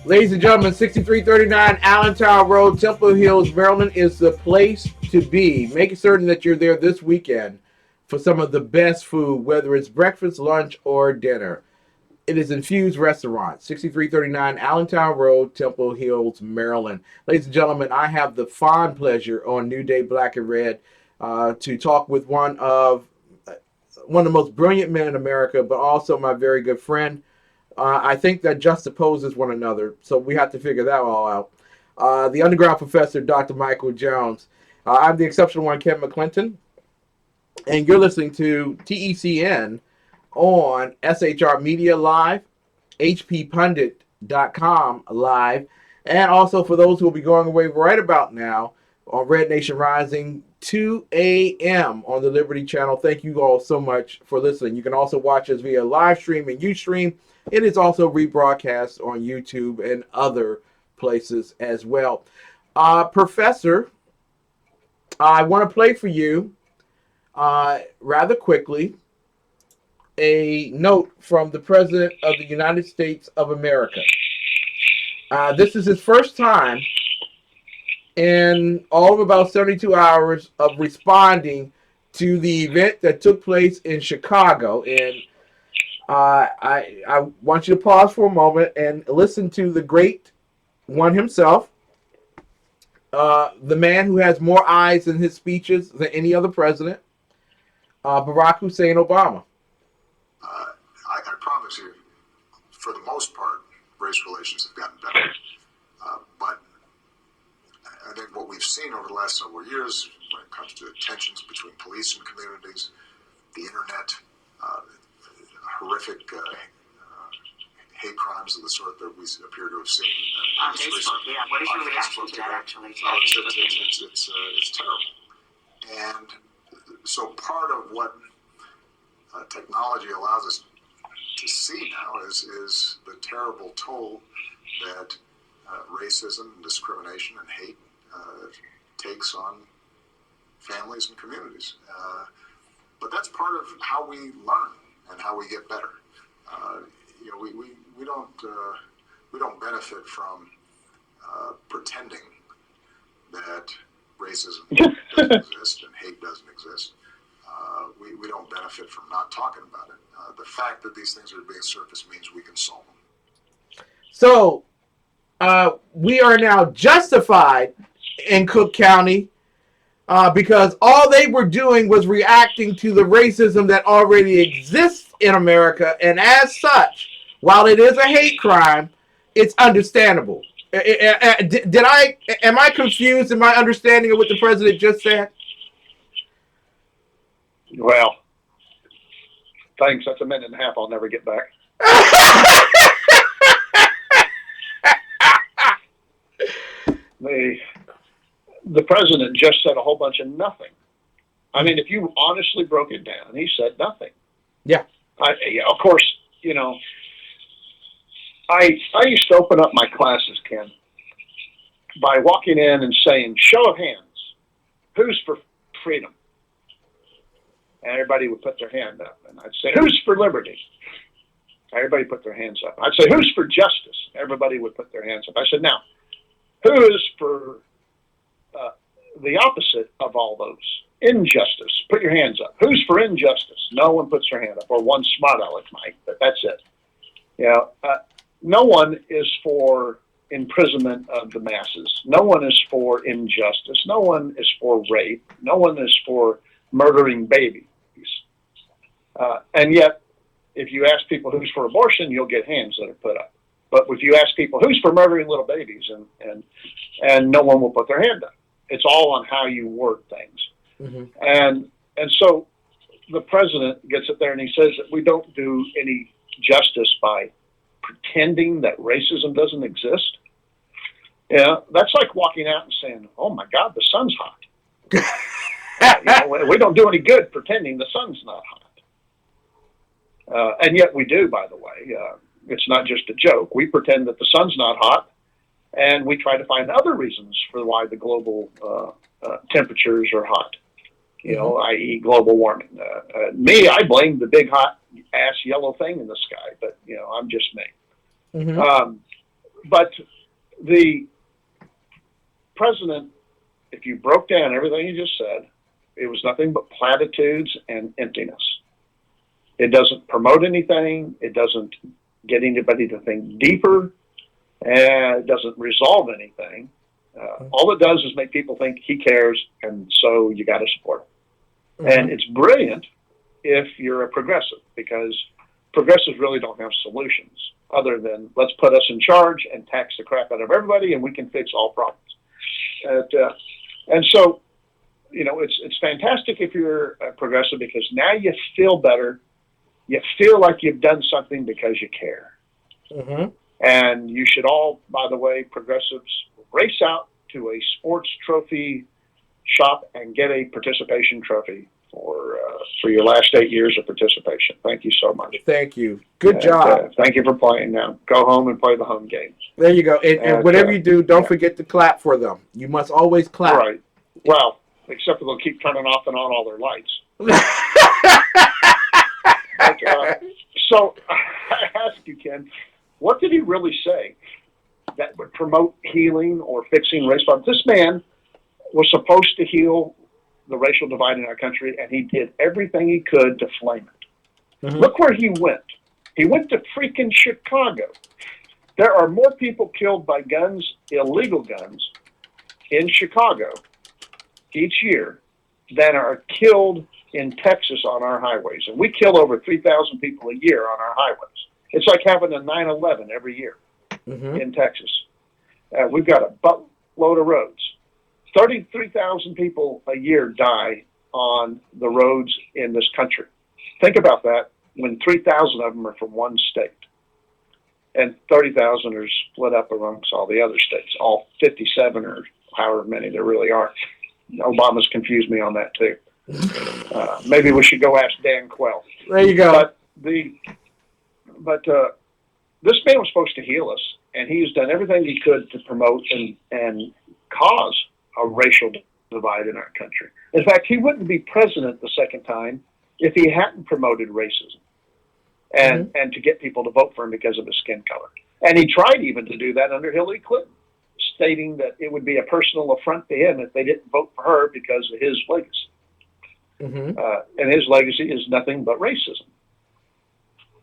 Ladies and gentlemen, 6339 Allentown Road, Temple Hills, Maryland is the place to be. Make certain that you're there this weekend for some of the best food, whether it's breakfast, lunch, or dinner. It is Infused Restaurant, 6339 Allentown Road, Temple Hills, Maryland. Ladies and gentlemen, I have the fond pleasure on New Day Black and Red to talk with one of the most brilliant men in America, but also my very good friend. I think that juxtaposes one another, so we have to figure that all out. The underground professor, Dr. Michael Jones. I'm the exceptional one, Ken McClinton, and you're listening to TECN on SHR Media Live, HPPundit.com Live, and also for those who will be going away right about now on Red Nation Rising 2 a.m. on the Liberty Channel. Thank you all so much for listening. You can also watch us via live stream and Ustream. It is also rebroadcast on YouTube and other places as well. Professor, I want to play for you rather quickly a note from the President of the United States of America. This is his first time in all of about 72 hours of responding to the event that took place in Chicago. And I want you to pause for a moment and listen to the great one himself, the man who has more eyes in his speeches than any other president, Barack Hussein Obama. I promise you, for the most part, race relations have gotten better. But I think what we've seen over the last several years, when it comes to tensions between police and communities, the internet, horrific hate crimes of the sort that we appear to have seen on Facebook. Yeah, what is your reaction to that? Actually, it's terrible. And so part of what technology allows us to see now is the terrible toll that racism, discrimination, and hate takes on families and communities. But that's part of how we learn and how we get better. We don't benefit from pretending that racism doesn't exist and hate doesn't exist. We don't benefit from not talking about it. The fact that these things are being surfaced means we can solve them. So we are now justified in Cook County because all they were doing was reacting to the racism that already exists in America, and as such, while it is a hate crime, it's understandable. Am I confused in my understanding of what the president just said? Well, thanks. That's a minute and a half I'll never get back. The president just said a whole bunch of nothing. I mean, if you honestly broke it down, he said nothing. Yeah. Of course, I used to open up my classes, Ken, by walking in and saying, show of hands, who's for freedom? And everybody would put their hand up. And I'd say, who's for liberty? Everybody put their hands up. I'd say, who's for justice? Everybody would put their hands up. I said, now, who is for the opposite of all those? Injustice. Put your hands up. Who's for injustice? No one puts their hand up, or one smart aleck might, but that's it. No one is for imprisonment of the masses. No one is for injustice. No one is for rape. No one is for murdering babies. And yet, if you ask people who's for abortion, you'll get hands that are put up. But if you ask people who's for murdering little babies, and no one will put their hand up. It's all on how you word things. Mm-hmm. And so the president gets up there and he says that we don't do any justice by pretending that racism doesn't exist. That's like walking out and saying, oh my God, the sun's hot. We don't do any good pretending the sun's not hot. And yet we do, by the way. It's not just a joke. We pretend that the sun's not hot, and we try to find other reasons for why the global temperatures are hot, i.e. global warming. I blame the big hot ass yellow thing in the sky, but, I'm just me. Mm-hmm. But the president, if you broke down everything he just said, it was nothing but platitudes and emptiness. It doesn't promote anything. It doesn't get anybody to think deeper. And it doesn't resolve anything. All it does is make people think he cares, and so you got to support him. Mm-hmm. And it's brilliant if you're a progressive, because progressives really don't have solutions other than let's put us in charge and tax the crap out of everybody, and we can fix all problems. And so, it's fantastic if you're a progressive, because now you feel better. You feel like you've done something because you care. Mm-hmm. And you should all, by the way, progressives, race out to a sports trophy shop and get a participation trophy for your last 8 years of participation. Thank you so much. Thank you. Good job. Thank you for playing. Now go home and play the home games. There you go. And whatever you do, don't forget to clap for them. You must always clap. Right. Well, except for they'll keep turning off and on all their lights. So I ask you, Ken, what did he really say that would promote healing or fixing race problems? This man was supposed to heal the racial divide in our country, and he did everything he could to flame it. Mm-hmm. Look where he went. He went to freaking Chicago. There are more people killed by guns, illegal guns, in Chicago each year than are killed in Texas on our highways. And we kill over 3,000 people a year on our highways. It's like having a 9/11 every year in Texas. We've got a buttload of roads. 33,000 people a year die on the roads in this country. Think about that when 3,000 of them are from one state. And 30,000 are split up amongst all the other states, all 57 or however many there really are. Obama's confused me on that too. Maybe we should go ask Dan Quell. There you go. But this man was supposed to heal us, and he's done everything he could to promote and cause a racial divide in our country. In fact, he wouldn't be president the second time if he hadn't promoted racism and to get people to vote for him because of his skin color. And he tried even to do that under Hillary Clinton, stating that it would be a personal affront to him if they didn't vote for her because of his legacy. And his legacy is nothing but racism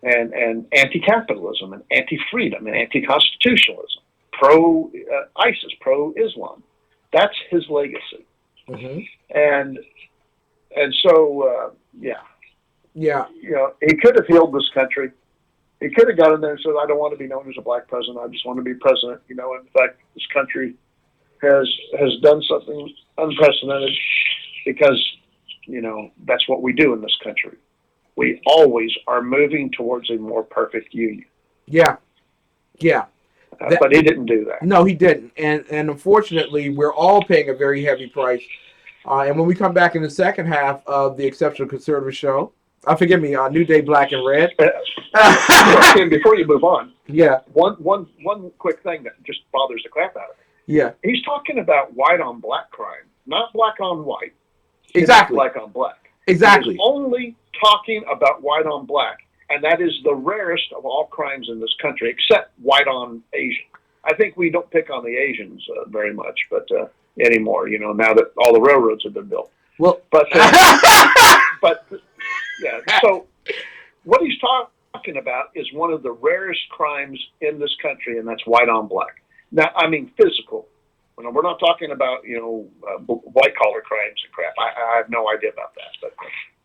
and anti-capitalism and anti-freedom and anti-constitutionalism, pro-ISIS, pro-Islam. That's his legacy. And so, yeah. You know, he could have healed this country. He could have got in there and said, I don't want to be known as a black president. I just want to be president. You know, in fact, this country has done something unprecedented because, you know, that's what we do in this country. We always are moving towards a more perfect union. Yeah. But he didn't do that. No, he didn't. And unfortunately, we're all paying a very heavy price. And when we come back in the second half of the Exceptional Conservative Show, forgive me, New Day Black and Red. Before you move on, one quick thing that just bothers the crap out of me. Yeah. He's talking about white on black crime, not black on white. Exactly. Black on black. Exactly. He's only talking about white on black, and that is the rarest of all crimes in this country, except white on Asian. I think we don't pick on the Asians very much, but anymore, you know, now that all the railroads have been built. Well, but yeah. So what he's talking about is one of the rarest crimes in this country, and that's white on black. Now, I mean physical. We're not talking about, you know, white collar crimes and crap. I have no idea about that,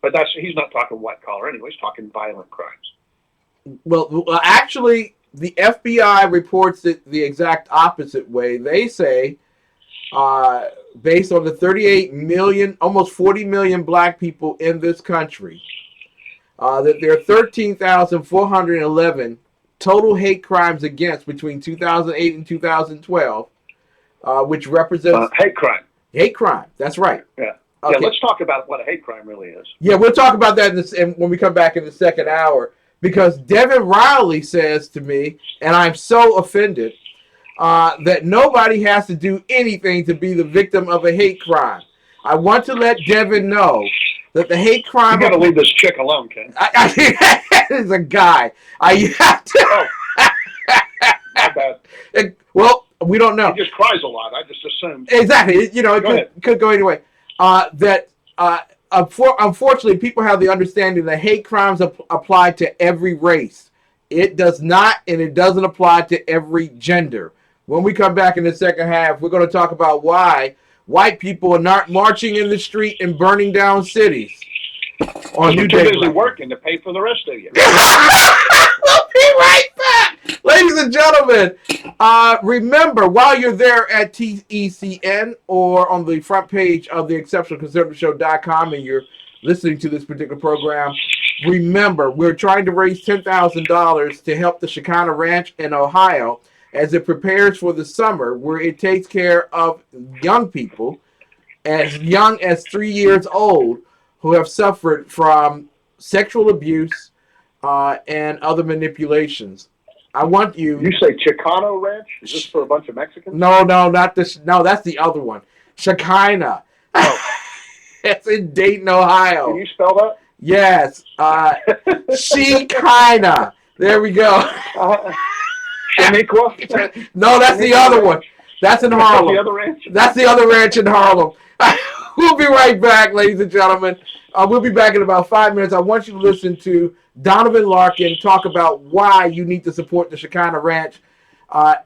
but he's not talking white collar anyway. He's talking violent crimes. Well, actually, the FBI reports it the exact opposite way. They say, based on the 38 million, almost 40 million black people in this country, that there are 13,411 total hate crimes against between 2008 and 2012. Which represents hate crime. Hate crime. That's right. Yeah. Okay. Yeah. Let's talk about what a hate crime really is. Yeah, we'll talk about that when we come back in the second hour. Because Devin Riley says to me, and I'm so offended, that nobody has to do anything to be the victim of a hate crime. I want to let Devin know that the hate crime. You got to leave this chick alone, Ken. Is a guy. I have to. Oh. My bad. Well. We don't know. He just cries a lot. I just assumed. Exactly. You know, it could go anyway. Unfortunately, people have the understanding that hate crimes apply to every race. It does not, and it doesn't apply to every gender. When we come back in the second half, we're going to talk about why white people are not marching in the street and burning down cities. On New Day. Too busy working to pay for the rest of you. We'll be right back. Ladies and gentlemen, remember, while you're there at TECN or on the front page of the ExceptionalConservativeShow.com and you're listening to this particular program, remember, we're trying to raise $10,000 to help the Shekinah Ranch in Ohio as it prepares for the summer where it takes care of young people as young as 3 years old who have suffered from sexual abuse and other manipulations. I want you. You say Chicano Ranch? Is this for a bunch of Mexicans? No, not this. No, that's the other one. Shekinah. Oh. It's in Dayton, Ohio. Can you spell that? Yes. Shekinah. There we go. Shaniqua? No, that's the other one. That's in Harlem. The other ranch? That's the other ranch in Harlem. We'll be right back, ladies and gentlemen. We'll be back in about 5 minutes. I want you to listen to Donovan Larkin talk about why you need to support the Shekinah Ranch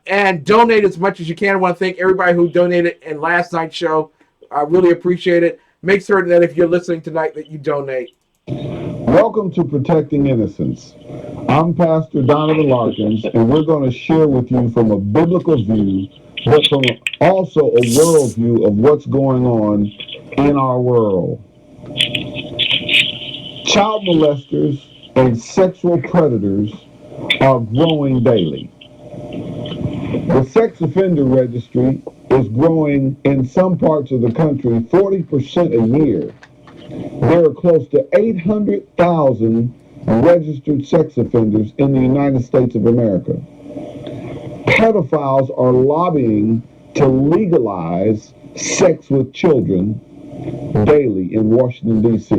and donate as much as you can. I want to thank everybody who donated in last night's show. I really appreciate it. Make certain that if you're listening tonight that you donate. Welcome to Protecting Innocence. I'm Pastor Donovan Larkins, and we're going to share with you from a biblical view, but from also a worldview of what's going on in our world. Child molesters and sexual predators are growing daily. The sex offender registry is growing in some parts of the country 40% a year. There are close to 800,000 registered sex offenders in the United States of America. Pedophiles are lobbying to legalize sex with children daily in Washington, D.C.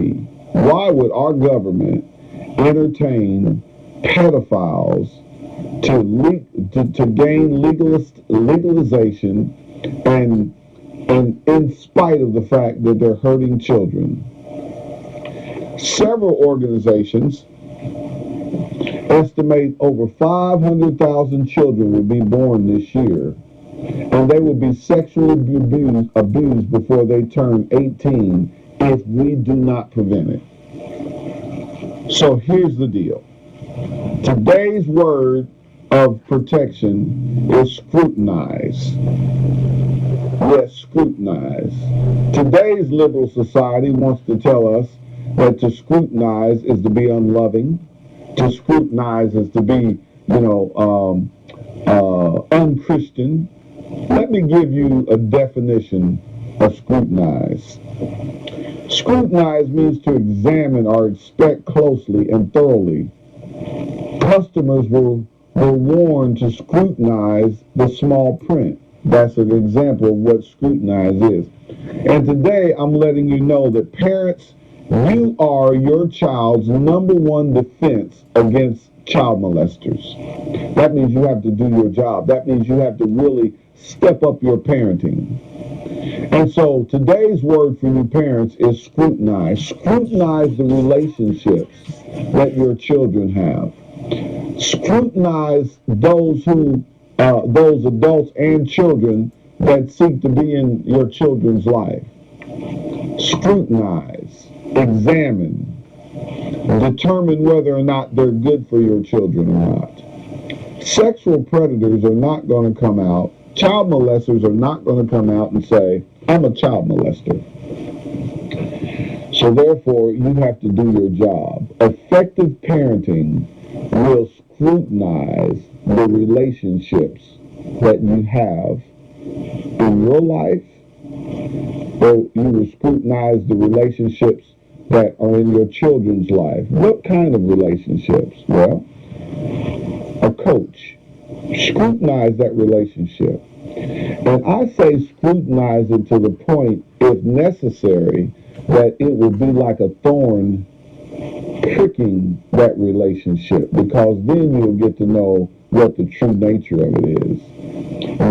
Why would our government entertain pedophiles to gain legalization and in spite of the fact that they're hurting children? Several organizations estimate over 500,000 children will be born this year, and they will be sexually abused before they turn 18 if we do not prevent it. So here's the deal. Today's word of protection is scrutinize. Yes, scrutinize. Today's liberal society wants to tell us that to scrutinize is to be unloving, to scrutinize is to be, unchristian. Let me give you a definition of scrutinize. Scrutinize means to examine or inspect closely and thoroughly. Customers were warned to scrutinize the small print. That's an example of what scrutinize is. And today I'm letting you know that parents, you are your child's number one defense against child molesters. That means you have to do your job. That means you have to really step up your parenting. And so today's word for you parents is scrutinize. Scrutinize the relationships that your children have. Scrutinize those adults and children that seek to be in your children's life. Scrutinize, examine, determine whether or not they're good for your children or not. Sexual predators are not going to come out. Child molesters are not going to come out and say, I'm a child molester. So therefore, you have to do your job. Effective parenting will scrutinize the relationships that you have in your life, or you will scrutinize the relationships that are in your children's life. What kind of relationships? Well, a coach. Scrutinize that relationship. And I say scrutinize it to the point, if necessary, that it will be like a thorn pricking that relationship, because then you'll get to know what the true nature of it is.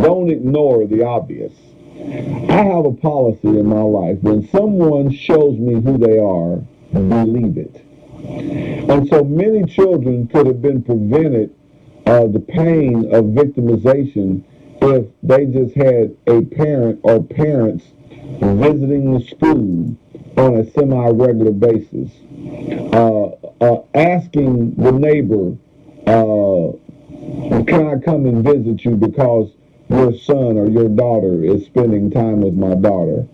Don't ignore the obvious. I have a policy in my life. When someone shows me who they are, believe it. And so many children could have been prevented the pain of victimization if they just had a parent or parents visiting the school on a semi-regular basis, asking the neighbor, can I come and visit you because your son or your daughter is spending time with my daughter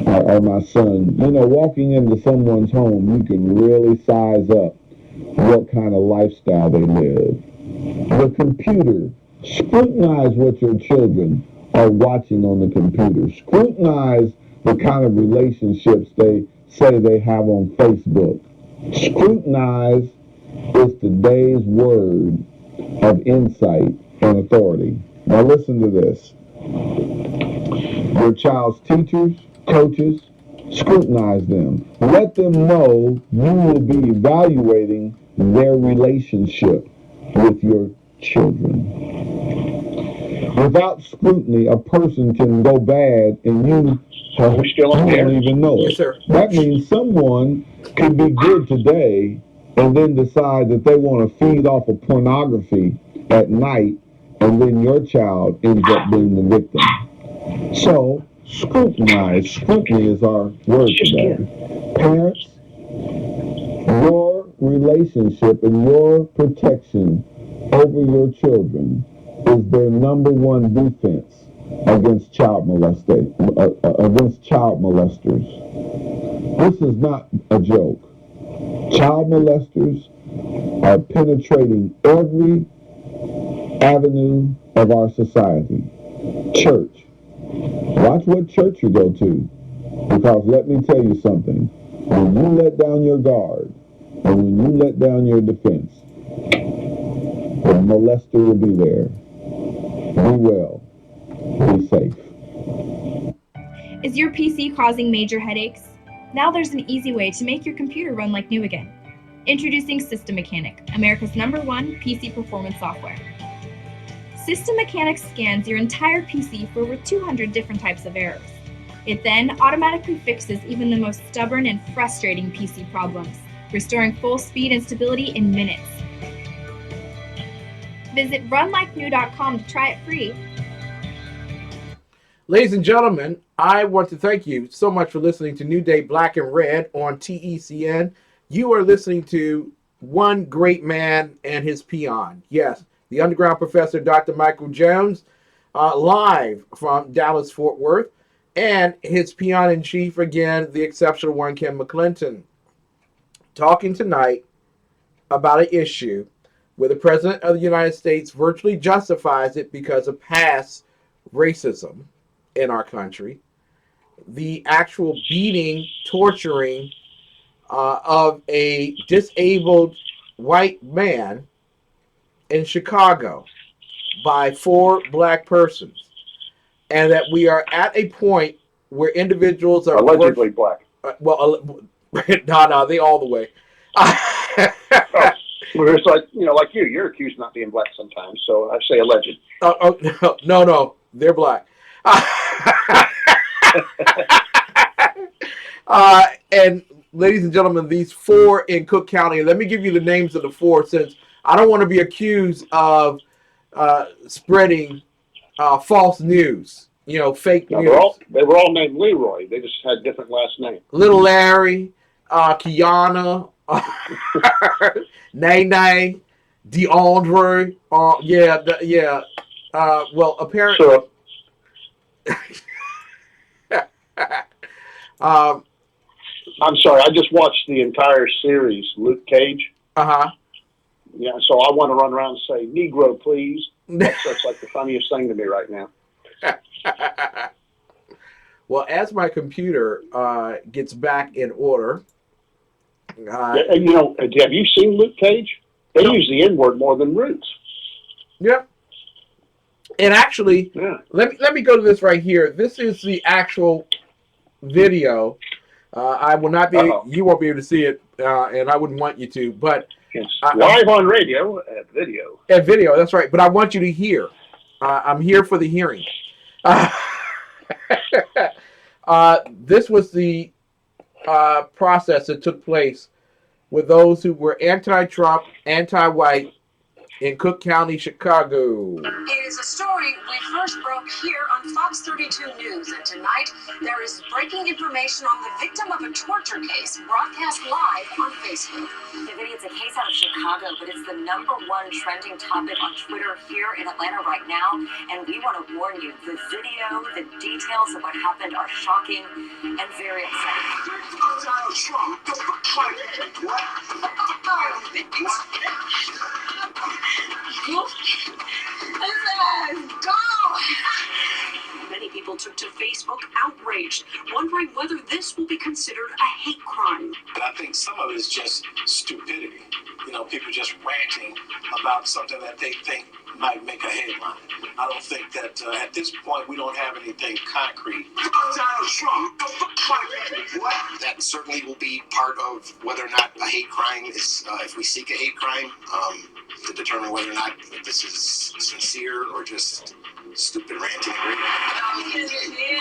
or my son. Walking into someone's home, you can really size up what kind of lifestyle they live. The computer. Scrutinize what your children are watching on the computer. Scrutinize the kind of relationships they say they have on Facebook. Scrutinize is today's word of insight and authority. Now listen to this. Your child's teachers, coaches, scrutinize them. Let them know you will be evaluating their relationship with your children. Without scrutiny, a person can go bad and you don't even know it. Yes, sir. That means someone could be good today and then decide that they want to feed off of pornography at night, and then your child ends up being the victim. So, scrutinize. Scrutiny is our word today. Parents, your relationship and your protection over your children is their number one defense against child molesters. This is not a joke. Child molesters are penetrating every avenue of our society. Church. Watch what church you go to, because let me tell you something. When you let down your guard, and when you let down your defense, the molester will be there. Be well. Be safe. Is your PC causing major headaches? Now there's an easy way to make your computer run like new again. Introducing System Mechanic, America's #1 PC performance software. System Mechanic scans your entire PC for over 200 different types of errors. It then automatically fixes even the most stubborn and frustrating PC problems, restoring full speed and stability in minutes. Visit runlikenew.com to try it free. Ladies and gentlemen, I want to thank you so much for listening to New Day Black and Red on TECN. You are listening to one great man and his peon. Yes, the underground professor, Dr. Michael Jones, live from Dallas, Fort Worth, and his peon in chief again, the exceptional one, Ken McClinton, talking tonight about an issue where the President of the United States virtually justifies it because of past racism in our country, the actual beating, torturing of a disabled white man in Chicago by 4 black persons, and that we are at a point where individuals are allegedly black. No, they all the way. Well, it's like, like you're accused of not being black sometimes, so I say alleged. No, they're black. And ladies and gentlemen, these 4 in Cook County, let me give you the names of the 4, since I don't want to be accused of spreading false news, fake news. They were all named Leroy. They just had different last names. Little Larry, Kiana, Nay, DeAndre. Well, apparently. So, I'm sorry. I just watched the entire series, Luke Cage. Yeah, so I want to run around and say, "Negro, please." That's like the funniest thing to me right now. Well, as my computer gets back in order, have you seen Luke Cage? They use the N-word more than Roots. Yeah. And actually, let me go to this right here. This is the actual video. I will not be. You won't be able to see it, and I wouldn't want you to. But it's live on radio at video. At video, that's right. But I want you to hear. I'm here for the hearing. This was the process that took place with those who were anti-Trump, anti-white in Cook County, Chicago. It is a story we first broke here on Fox 32 News, and tonight there is breaking information on the victim of a torture case broadcast live on Facebook. It's a case out of Chicago, but it's the #1 trending topic on Twitter here in Atlanta right now, and we want to warn you, the video, the details of what happened are shocking and very upsetting. Many people took to Facebook Facebook outraged, wondering whether this will be considered a hate crime. But I think some of it is just stupidity. You know, people just ranting about something that they think might make a headline. I don't think that at this point we don't have anything concrete. Donald Trump. That certainly will be part of whether or not a hate crime is, if we seek a hate crime, to determine whether or not this is sincere or just stupid ranting and raving.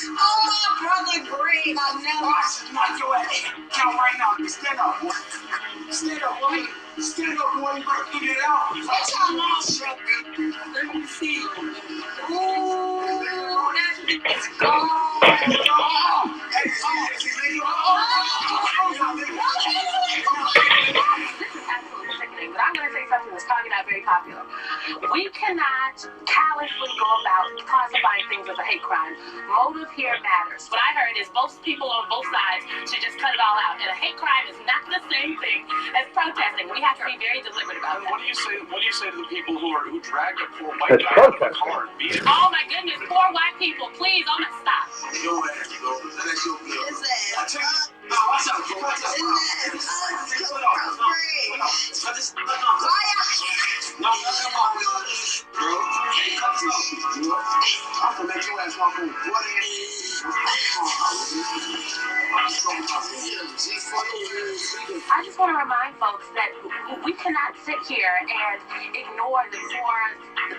Oh, my brother Green, I never. Knock your ass out right now. Stand up, boy. Stand up, boy. Stand up, boy. You better figure it out. What's your mouth? Let me see. Ooh, that is gone. But I'm going to say something that's probably not very popular. We cannot callously go about classifying things as a hate crime. Motive here matters. What I heard is both people on both sides should just cut it all out. And a hate crime is not the same thing as protesting. We have to be very deliberate about that. What do you say to the people who dragged a poor white That's guy out of the protesting. car and beat him? Oh my goodness, poor white people, please, oh my, stop. Your ass, bro. That's your bill. His ass. No, watch out, bro. Watch out. His ass. I'm gonna let your ass walk on what I just want to remind folks that we cannot sit here and ignore the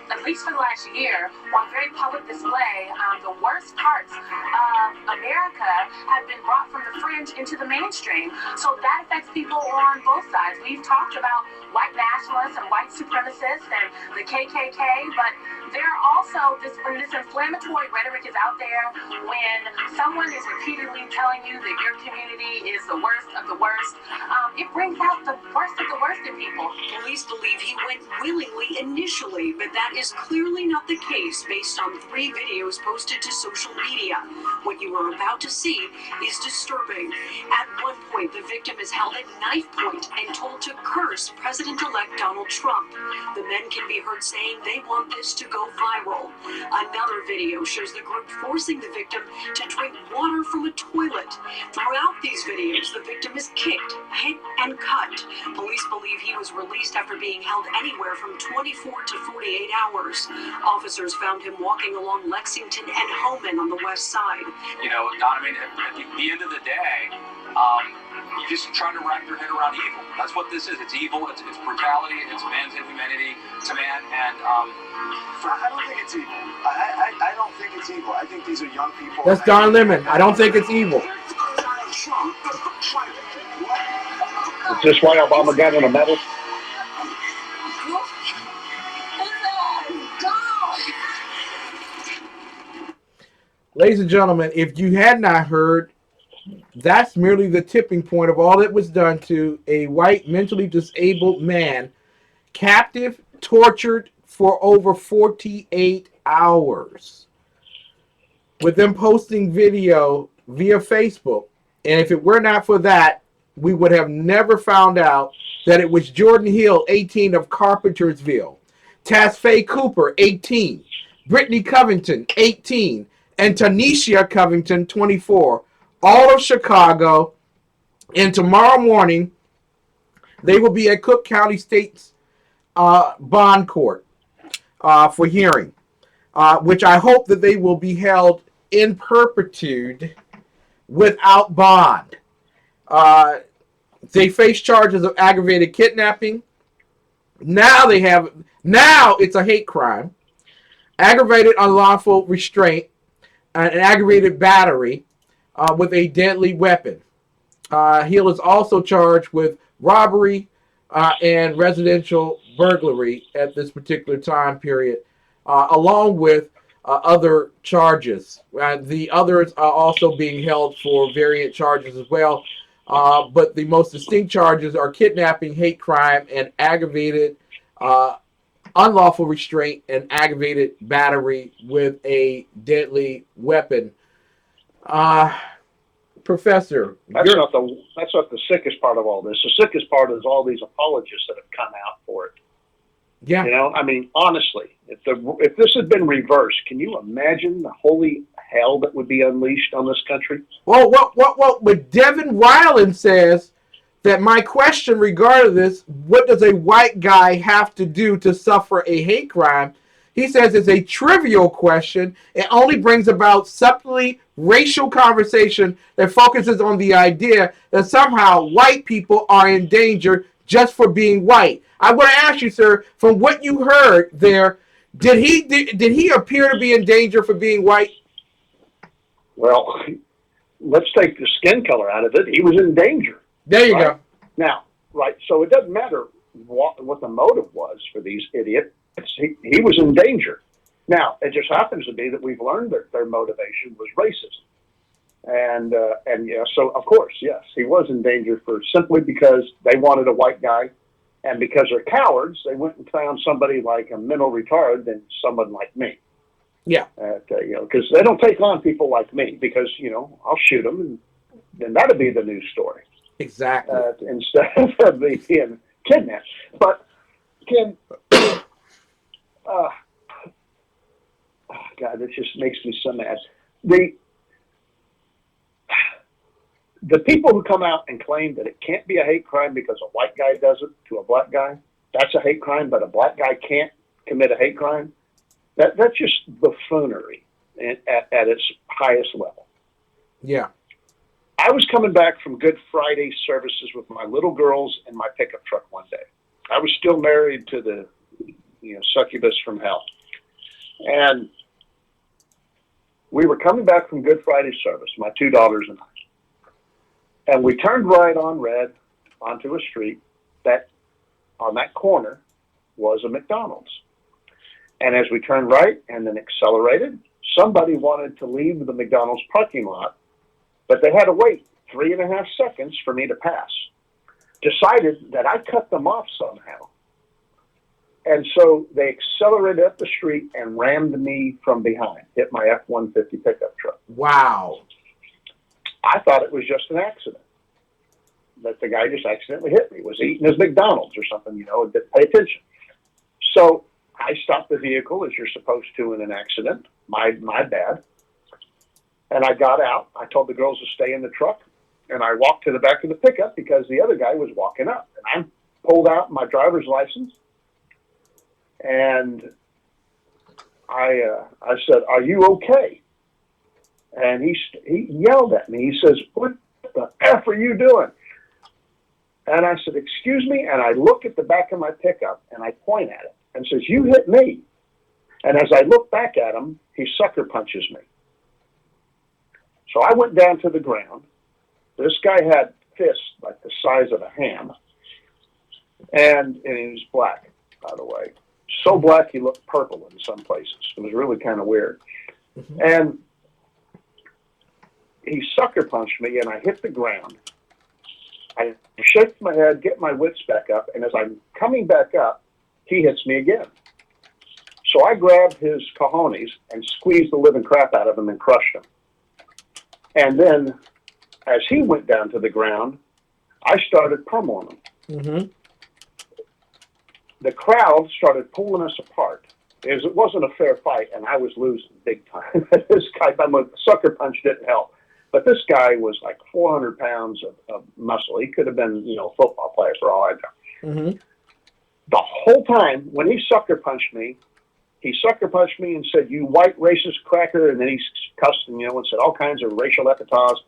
at least for the last year, on very public display, the worst parts of America have been brought from the fringe into the mainstream. So that affects people on both sides. We've talked about white nationalists and white supremacists and the KKK, but there are also when this inflammatory rhetoric is out there, when someone is repeatedly telling you that your community is the worst of the worst, it brings out the worst of the worst in people. Police believe he went willingly initially, but that is clearly not the case based on 3 videos posted to social media. What you are about to see is disturbing. At one point, the victim is held at knife point and told to curse President-elect Donald Trump. The men can be heard saying they want this to go viral. Another video shows the group forcing the victim to drink water from a toilet. Throughout these videos, the victim is kicked, hit, and cut. Police believe he was released after being held anywhere from 24 to 48 hours. Officers found him walking along Lexington and Homan on the west side. You know, Don, I mean, at the end of the day, you just try to wrap your head around evil. That's what this is. It's evil. It's brutality. It's man's inhumanity to man. And I don't think it's evil. I don't think it's evil. I think these are young people. That's Don Lemon. I don't think it's evil. Is this why Obama got in a medal? Ladies and gentlemen, if you had not heard, that's merely the tipping point of all that was done to a white mentally disabled man, captive, tortured for over 48 hours, with them posting video via Facebook. And if it were not for that, we would have never found out that it was Jordan Hill, 18, of Carpentersville, Tasfaye Cooper, 18, Brittany Covington, 18, and Tanisha Covington, 24, all of Chicago. And tomorrow morning, they will be at Cook County State's bond court for hearing, which I hope that they will be held in perpetuity without bond. They face charges of aggravated kidnapping. Now it's a hate crime, aggravated unlawful restraint, an aggravated battery with a deadly weapon. Hill is also charged with robbery and residential burglary at this particular time period, along with other charges. The others are also being held for variant charges as well, but the most distinct charges are kidnapping, hate crime, and aggravated unlawful restraint and aggravated battery with a deadly weapon. Professor, that's not the sickest part of all this. The sickest part is all these apologists that have come out for it. Yeah. You know, I mean, honestly, if this had been reversed, can you imagine the holy hell that would be unleashed on this country? Well, what Devin Weiland says that my question regarding this, what does a white guy have to do to suffer a hate crime? He says it's a trivial question. It only brings about subtly racial conversation that focuses on the idea that somehow white people are in danger just for being white. I want to ask you, sir, from what you heard there, did he appear to be in danger for being white? Well, let's take the skin color out of it. He was in danger. There you go. Now, right, so it doesn't matter what the motive was for these idiots. He was in danger. Now, it just happens to be that we've learned that their motivation was racism. And yeah, so of course, yes, he was in danger simply because they wanted a white guy. And because they're cowards, they went and found somebody like a mental retard than someone like me. Yeah. You know, because they don't take on people like me because, you know, I'll shoot them and then that'd be the news story. Exactly. Instead of being kidnapped. But Ken, God, it just makes me so mad. The people who come out and claim that it can't be a hate crime because a white guy does it to a black guy, that's a hate crime, but a black guy can't commit a hate crime, that's just buffoonery at its highest level. Yeah. I was coming back from Good Friday services with my little girls in my pickup truck one day. I was still married to the, you know, succubus from hell. And we were coming back from Good Friday service, my two daughters and I. And we turned right on red onto a street that on that corner was a McDonald's. And as we turned right and then accelerated, somebody wanted to leave the McDonald's parking lot, but they had to wait 3.5 seconds for me to pass. Decided that I cut them off somehow. And so they accelerated up the street and rammed me from behind, hit my F-150 pickup truck. Wow. I thought it was just an accident, that the guy just accidentally hit me, was eating his McDonald's or something, you know, and didn't pay attention. So I stopped the vehicle as you're supposed to in an accident, my bad. And I got out. I told the girls to stay in the truck, and I walked to the back of the pickup because the other guy was walking up. And I pulled out my driver's license, and I said, "Are you okay?" And he yelled at me. He says, "What the F are you doing?" And I said, "Excuse me." And I look at the back of my pickup and I point at it and says, "You hit me." And as I look back at him, he sucker punches me. So I went down to the ground. This guy had fists like the size of a ham. And he was black, by the way. So black he looked purple in some places. It was really kind of weird. Mm-hmm. And he sucker punched me, and I hit the ground. I shake my head, get my wits back up, and as I'm coming back up, he hits me again. So I grabbed his cojones and squeezed the living crap out of him and crushed him. And then, as he went down to the ground, I started pummeling him. Mm-hmm. The crowd started pulling us apart. It wasn't a fair fight, and I was losing big time. This guy, my sucker punch didn't help. But this guy was like 400 pounds of muscle. He could have been, you know, a football player for all I know. Mm-hmm. The whole time, when he sucker punched me and said, "You white racist cracker," and then he cussed and, you know, and said all kinds of racial epithets.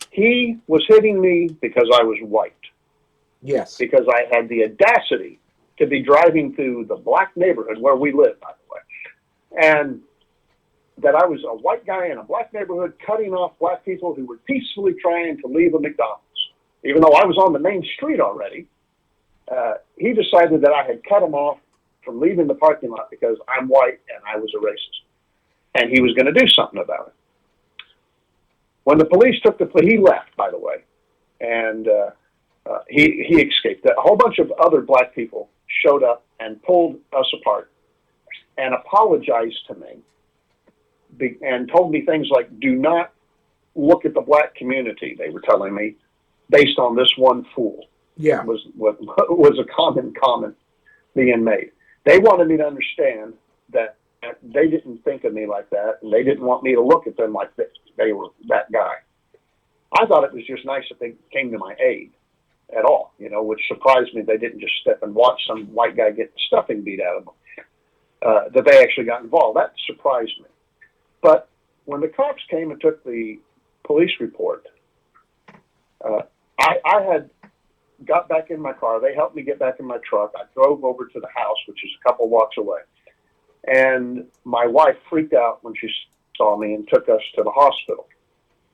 He was hitting me because I was white. Yes. Because I had the audacity to be driving through the black neighborhood where we live, by the way. And that I was a white guy in a black neighborhood cutting off black people who were peacefully trying to leave a McDonald's. Even though I was on the main street already, he decided that I had cut him off from leaving the parking lot because I'm white and I was a racist. And he was going to do something about it. When the police he left, by the way, and he escaped. A whole bunch of other black people showed up and pulled us apart and apologized to me and told me things like, "Do not look at the black community," they were telling me, "based on this one fool." Yeah. Was a common comment being made. They wanted me to understand that they didn't think of me like that, and they didn't want me to look at them like they were that guy. I thought it was just nice that they came to my aid at all, which surprised me. They didn't just step and watch some white guy get the stuffing beat out of them, that they actually got involved. That surprised me. But when the cops came and took the police report, I had got back in my car. They helped me get back in my truck. I drove over to the house, which is a couple blocks away. And my wife freaked out when she saw me and took us to the hospital.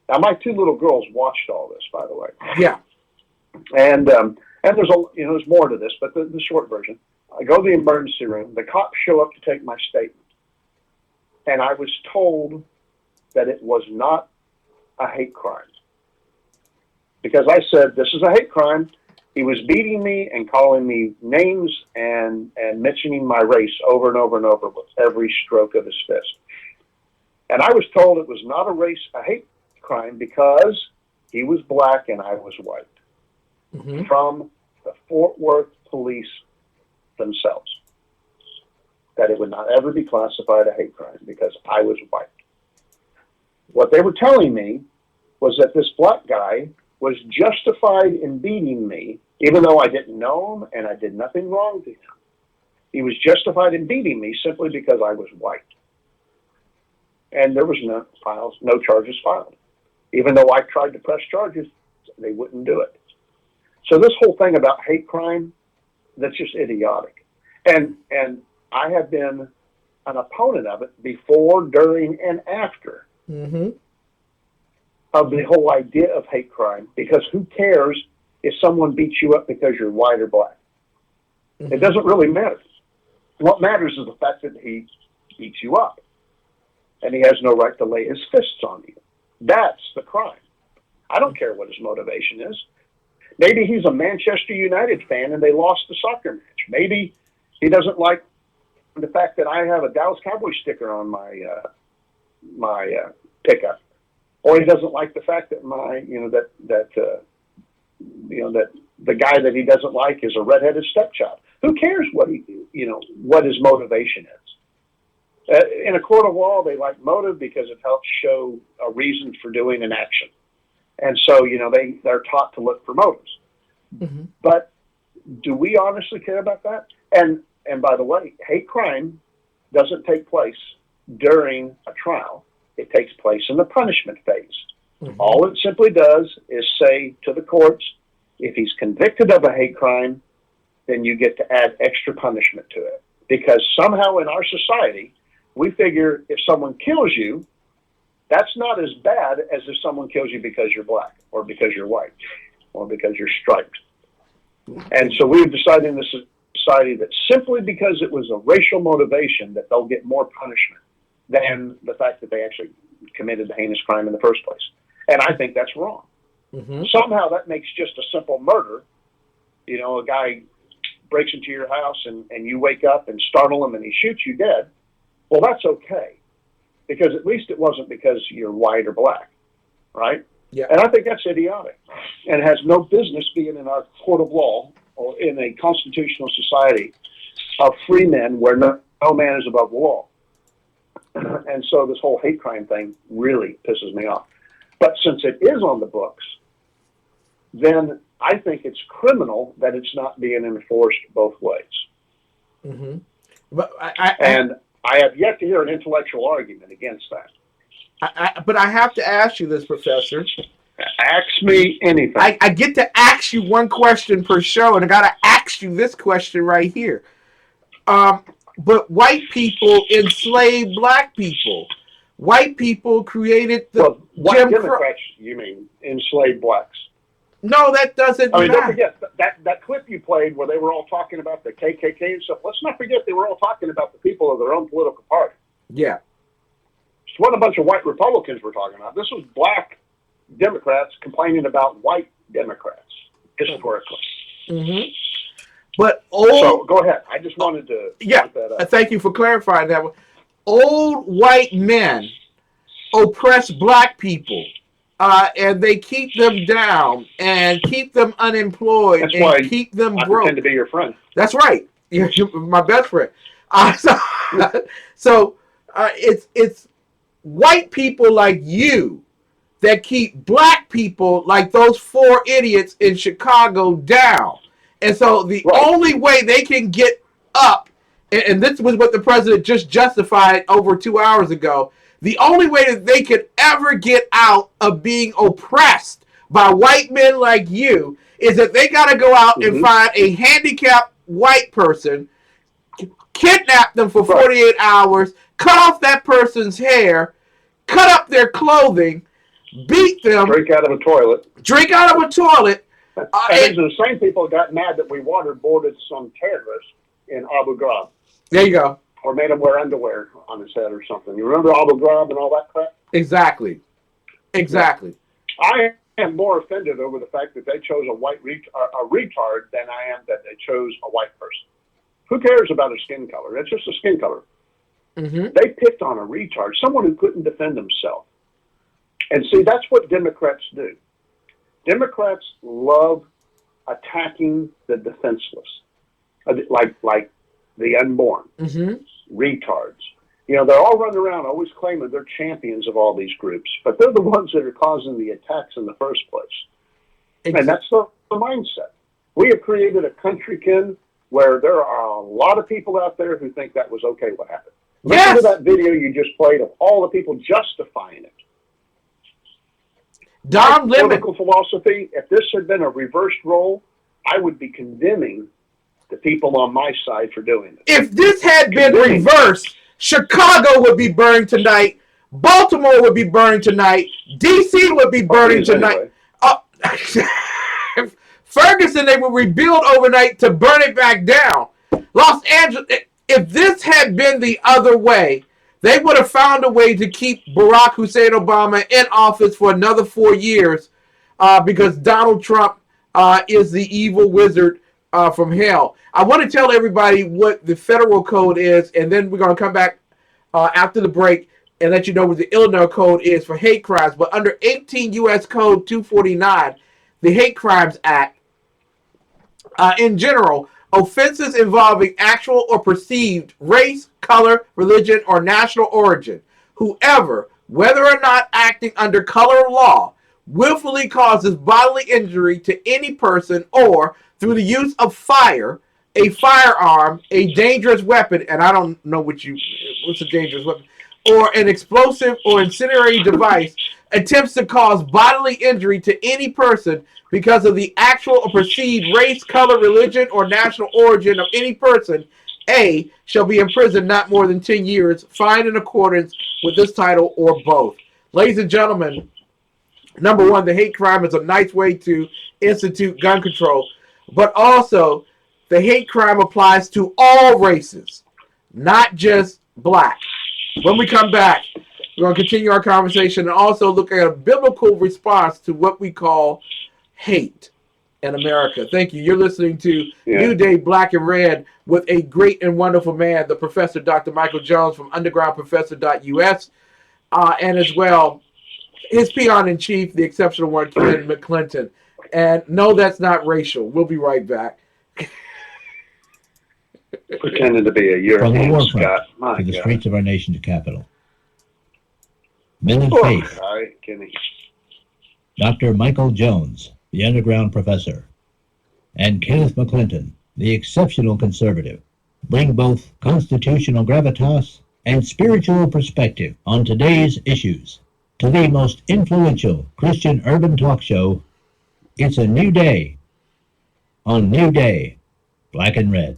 Now, my two little girls watched all this, by the way. Yeah. And there's there's more to this, but the short version. I go to the emergency room. The cops show up to take my statement. And I was told that it was not a hate crime. Because I said, this is a hate crime. He was beating me and calling me names and mentioning my race over and over and over with every stroke of his fist. And I was told it was not a hate crime because he was black and I was white. Mm-hmm. From the Fort Worth police themselves. That it would not ever be classified a hate crime because I was white. What they were telling me was that this black guy was justified in beating me, even though I didn't know him and I did nothing wrong to him. He was justified in beating me simply because I was white. And there was no charges filed. Even though I tried to press charges, they wouldn't do it. So this whole thing about hate crime, that's just idiotic. And I have been an opponent of it before, during, and after. Mm-hmm. Of the whole idea of hate crime, because who cares if someone beats you up because you're white or black? Mm-hmm. It doesn't really matter. What matters is the fact that he beats you up, and he has no right to lay his fists on you. That's the crime. I don't care what his motivation is. Maybe he's a Manchester United fan and they lost the soccer match. Maybe he doesn't like the fact that I have a Dallas Cowboys sticker on my pickup. Or he doesn't like the fact that that the guy that he doesn't like is a redheaded stepchild. Who cares what what his motivation is? In a court of law, they like motive because it helps show a reason for doing an action, and so they're taught to look for motives. Mm-hmm. But do we honestly care about that? And by the way, hate crime doesn't take place during a trial. It takes place in the punishment phase. Mm-hmm. All it simply does is say to the courts, if he's convicted of a hate crime, then you get to add extra punishment to it. Because somehow in our society, we figure if someone kills you, that's not as bad as if someone kills you because you're black or because you're white or because you're striped. And so we've decided in this society that simply because it was a racial motivation that they'll get more punishment than the fact that they actually committed the heinous crime in the first place. And I think that's wrong. Mm-hmm. Somehow that makes just a simple murder. A guy breaks into your house and you wake up and startle him and he shoots you dead. Well, that's okay. Because at least it wasn't because you're white or black, right? Yeah. And I think that's idiotic. And it has no business being in our court of law or in a constitutional society of free men where no man is above the law. And so this whole hate crime thing really pisses me off. But since it is on the books, then I think it's criminal that it's not being enforced both ways. Mm-hmm. But I have yet to hear an intellectual argument against that. But I have to ask you this, Professor. Ask me anything. I get to ask you one question per show, and I got to ask you this question right here. But white people enslaved black people. White people created the white Democrats, you mean, enslaved blacks? No, that doesn't matter. Don't forget that clip you played where they were all talking about the KKK and stuff. Let's not forget they were all talking about the people of their own political party. Yeah. It's what a bunch of white Republicans were talking about. This was black Democrats complaining about white Democrats, historically. Mm-hmm. But so go ahead. I just wanted to point that up. Thank you for clarifying that. Old white men oppress black people, and they keep them down and keep them unemployed keep them broke. I pretend to be your friend. That's right. You're my best friend. It's white people like you that keep black people like those 4 idiots in Chicago down. And so the only way they can get up, and this was what the president just justified over 2 hours ago, the only way that they could ever get out of being oppressed by white men like you is that they got to go out and find a handicapped white person, kidnap them for 48 hours, cut off that person's hair, cut up their clothing, beat them, drink out of a toilet. And these are the same people that got mad that we waterboarded some terrorists in Abu Ghraib. There you go. Or made him wear underwear on his head or something. You remember Abu Ghraib and all that crap? Exactly. I am more offended over the fact that they chose a retard than I am that they chose a white person. Who cares about a skin color? It's just a skin color. They picked on a retard, someone who couldn't defend himself. And see, that's what Democrats do. Democrats love attacking the defenseless, like the unborn, retards. You know, they're all running around always claiming they're champions of all these groups, but they're the ones that are causing the attacks in the first place. And that's the mindset. We have created a country, Ken, where there are a lot of people out there who think that was okay what happened. Listen to that video you just played of all the people justifying it. Don Lemon. Political philosophy, if this had been a reversed role, I would be condemning the people on my side for doing it. If this had been reversed, Chicago would be burned tonight, Baltimore would be burned tonight, D.C. would be burning tonight. Ferguson, they would rebuild overnight to burn it back down. Los Angeles, if this had been the other way, they would have found a way to keep Barack Hussein Obama in office for another 4 years because Donald Trump is the evil wizard from hell. I want to tell everybody what the federal code is, and then we're going to come back after the break and let you know what the Illinois code is for hate crimes. But under 18 U.S. Code 249, the Hate Crimes Act, in general, offenses involving actual or perceived race, color, religion, or national origin, whoever, whether or not acting under color of law, willfully causes bodily injury to any person or through the use of fire, a firearm, a dangerous weapon, and I don't know what's a dangerous weapon, or an explosive or incendiary device, attempts to cause bodily injury to any person because of the actual or perceived race, color, religion, or national origin of any person, A, shall be imprisoned not more than 10 years, fined in accordance with this title, or both. Ladies and gentlemen, number one, the hate crime is a nice way to institute gun control, but also the hate crime applies to all races, not just black. When we come back, we're going to continue our conversation and also look at a biblical response to what we call hate in America. Thank you. You're listening to New Day Black and Red with a great and wonderful man, the Professor Dr. Michael Jones from undergroundprofessor.us, and as well, his peon-in-chief, the exceptional one, Ken McClinton. And no, that's not racial. We'll be right back. Pretending to be a European From the Scott. warfront My to the God. streets of our nation's capital. Men of Oh, faith, hi, Kenny. Dr. Michael Jones, the underground professor, and Kenneth McClinton, the exceptional conservative, bring both constitutional gravitas and spiritual perspective on today's issues to the most influential Christian urban talk show. It's a new day on New Day, Black and Red.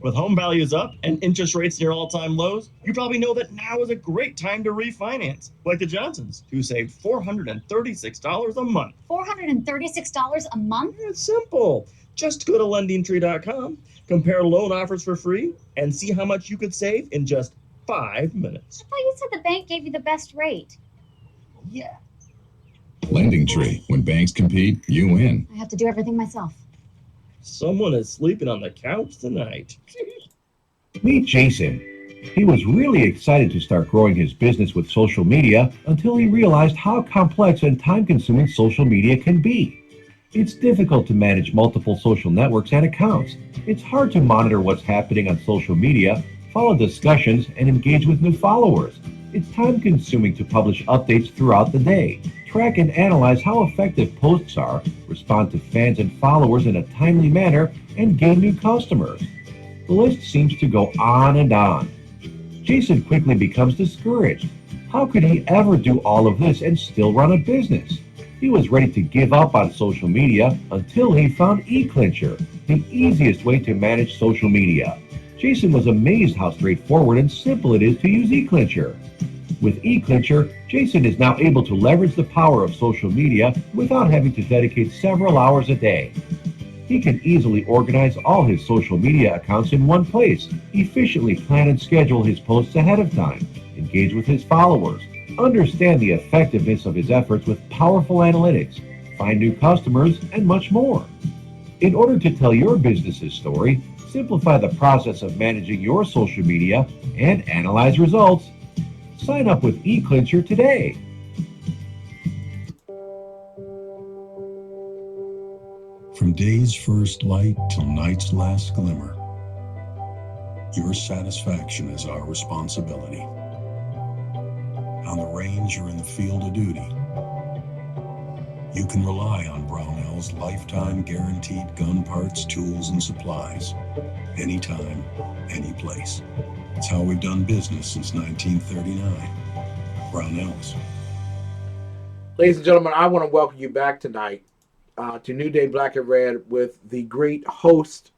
With home values up and interest rates near all-time lows, you probably know that now is a great time to refinance, like the Johnsons, who saved $436 a month. $436 a month? It's simple. Just go to LendingTree.com, compare loan offers for free, and see how much you could save in just 5 minutes. I thought you said the bank gave you the best rate. Yeah. Lending Tree. When banks compete, you win. I have to do everything myself. Someone is sleeping on the couch tonight. Meet Jason. He was really excited to start growing his business with social media until he realized how complex and time-consuming social media can be. It's difficult to manage multiple social networks and accounts. It's hard to monitor what's happening on social media, follow discussions, and engage with new followers. It's time-consuming to publish updates throughout the day, track and analyze how effective posts are, respond to fans and followers in a timely manner, and gain new customers. The list seems to go on and on. Jason quickly becomes discouraged. How could he ever do all of this and still run a business? He was ready to give up on social media until he found eClincher, the easiest way to manage social media. Jason was amazed how straightforward and simple it is to use eClincher. With eClincher, Jason is now able to leverage the power of social media without having to dedicate several hours a day. He can easily organize all his social media accounts in one place, efficiently plan and schedule his posts ahead of time, engage with his followers, understand the effectiveness of his efforts with powerful analytics, find new customers, and much more. In order to tell your business's story, simplify the process of managing your social media, and analyze results, sign up with eClincher today. From day's first light till night's last glimmer, your satisfaction is our responsibility. On the range or in the field of duty, you can rely on Brownell's lifetime guaranteed gun parts, tools, and supplies. Anytime, any place. It's how we've done business since 1939. Brownell's. Ladies and gentlemen, I want to welcome you back tonight to New Day Black and Red with the great host,